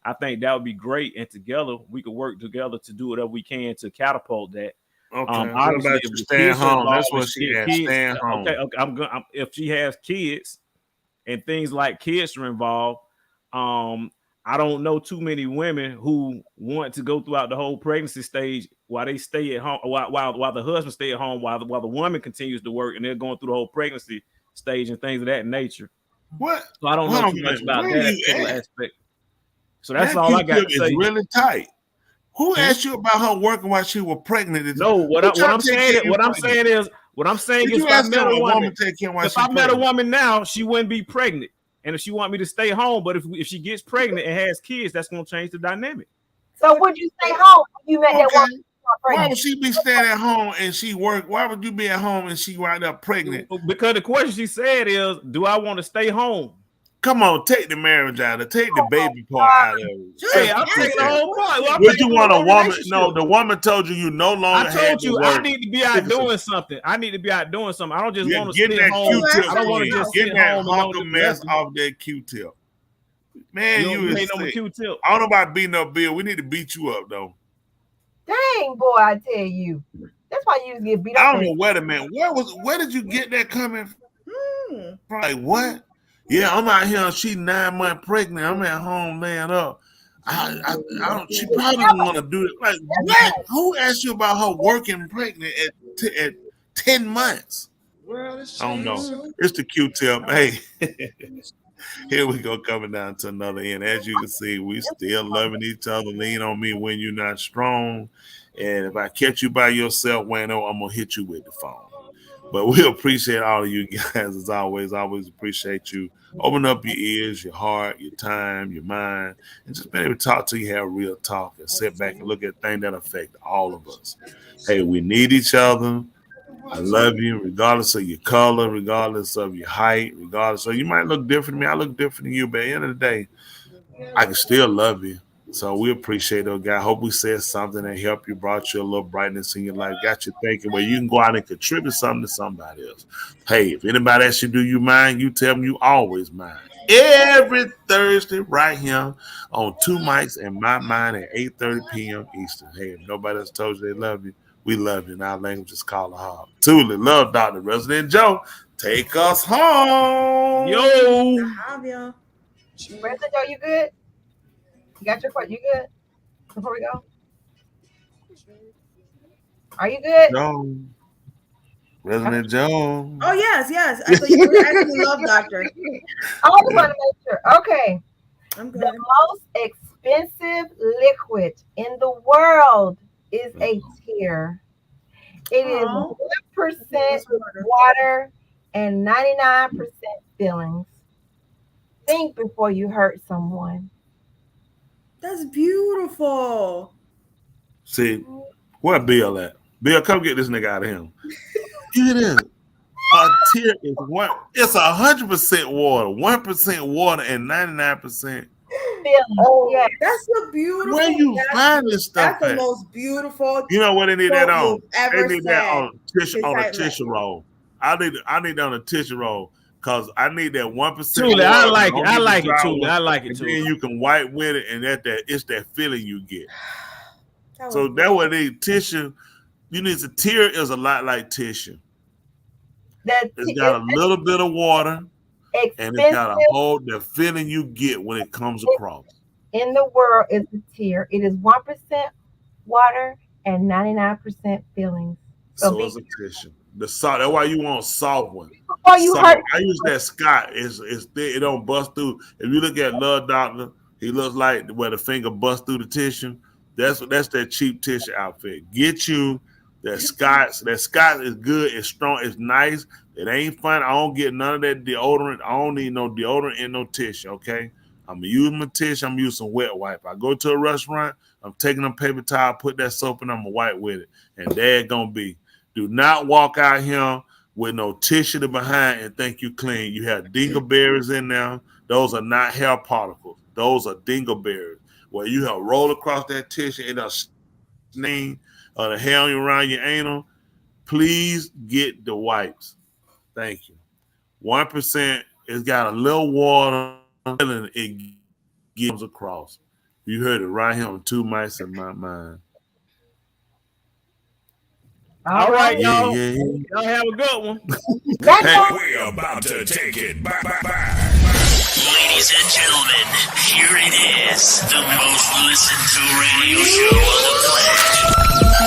I think that would be great, and together we could work together to do whatever we can to catapult that. Okay. What about you staying home? That's what she has. Staying home. Okay. If she has kids and things like kids are involved, I don't know too many women who want to go throughout the whole pregnancy stage while they stay at home, while the husband stay at home, while the woman continues to work, and they're going through the whole pregnancy stage and things of that nature. What? So I don't know too much about that particular aspect. So that's all I got to say. It's really tight. Who asked you about her working while she was pregnant? No, what I'm saying is, if I met a woman now, she wouldn't be pregnant. And if she want me to stay home, but if she gets pregnant and has kids, that's going to change the dynamic. So would you stay home if you met that woman? Why would she be staying at home and she work? Why would you be at home and she wind up pregnant? Because the question she said is, do I want to stay home? Come on, take the marriage out of it. Take the baby part out of it. Hey, I'm taking the whole part. Well, would you want a woman? No, the woman told you no longer. I told you I need to be out doing something. I need to be out doing something. I don't just want to get sit that home. Q-tip. I don't want to just get sit that home hunk of mess off that Q-tip. Man, you is sick. Q-tip. I don't know about beating up Bill. We need to beat you up though. Dang, boy, I tell you. That's why you get beat up. I don't know where the man. Where did you get that coming from? Like what? Yeah, I'm out here. She's 9 months pregnant. I'm at home laying up. I don't. She probably doesn't want to do it. Like what? Who asked you about her working pregnant at 10 months? I don't know. It's the Q-tip. Hey, here we go, coming down to another end. As you can see, we still loving each other. Lean on me when you're not strong. And if I catch you by yourself, Wano, I'm gonna hit you with the phone. But we appreciate all of you guys as always. Always appreciate you. Open up your ears, your heart, your time, your mind, and just be able to talk to you, have real talk, and sit back and look at things that affect all of us. Hey, we need each other. I love you, regardless of your color, regardless of your height, regardless. So you might look different to me. I look different to you, but at the end of the day, I can still love you. So we appreciate it, guy. Hope we said something that helped you, brought you a little brightness in your life, got you thinking where you can go out and contribute something to somebody else. Hey, if anybody else you do you mind, you tell them you always mind. Every Thursday right here on Two Mics and My Mind at 8:30 p.m. Eastern. Hey, if nobody else told you they love you, we love you. And our language is called a hog. Truly love Dr. Resident Joe. Take us home. Yo. President Joe, you good? You got your part? You good? Before we go? Are you good? No. President Jones. Oh yes. I thought you were asking Love Doctor. I just want to make sure. Okay. I'm good. The most expensive liquid in the world is a tear. It is 1% water and 99% feelings. Think before you hurt someone. That's beautiful. See, where Bill at? Bill, come get this nigga out of him. It is. A tear is one. It's 100% water, 1% water, and 99%. Oh, yeah, that's a beautiful. Where you find this stuff That's the at? most beautiful. You know what they need that on? Ever They need that on tissue Besides a tissue roll. I need that on a tissue roll because I need that 1%. Tuli, I like it. I like it, Tuli. I like it, and Tuli. then you can wipe with it, and it's that feeling you get. So that what they tissue. You need to tear is a lot like tissue. It's got a little bit of water, and it's got a whole the feeling you get when it comes across. In the world is the tear. It is 1% water and 99% feelings. So it's a tissue. The soft. That's why you want soft one. Before you hurt. I use that Scott. It's thick. It don't bust through. If you look at Love Doctor, he looks like where the finger busts through the tissue. That's that cheap tissue outfit. Get you that Scott. That Scott is good. It's strong. It's nice. It ain't fun. I don't get none of that deodorant. I don't need no deodorant and no tissue. Okay. I'm gonna use my tissue. I'm gonna use some wet wipe. I go to a restaurant. I'm taking a paper towel. Put that soap and I'm gonna wipe with it. And there it gonna be. Do not walk out here with no tissue to behind and think you clean. You have dingleberries in there. Those are not hair particles. Those are dingleberries. Where you have roll across that tissue and a stain or the hair around your anal. Please get the wipes. Thank you. 1%. It's got a little water and it gives across. You heard it right here on Two Mice in My Mind. All right, y'all. Yeah. Y'all have a good one. We're about to take it back. Ladies and gentlemen, here it is, the most listened to radio show on the planet.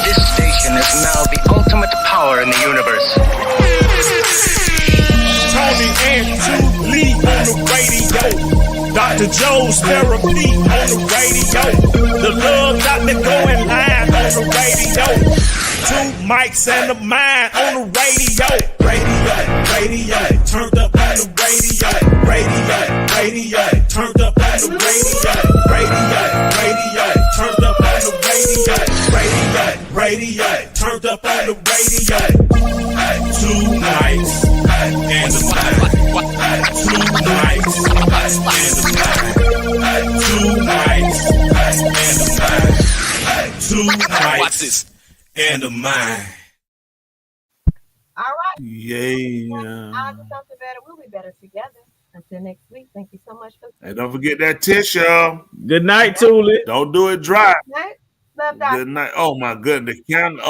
This station is now the ultimate power in the universe. Tony and Julie on the radio. Dr. Joe's therapy on the radio. The Love Doctor going live on the radio. Two mics and a mind on the radio. Radio, turned up on the radio. Radio, turned up on the radio. Radio, turned up on the radio. Radio, turned up on the radio. Two mics and a mind. Two mics and a mind. Two mics and a mind. Two mics. Watch this. And a mind. All right. Yeah. I'll do something better. We'll be better together. Until next week. Thank you so much for. And don't forget that tissue. Good night, Tuli. Don't do it dry. Good night. Love, Doctor. Good night. Oh my goodness. The candle.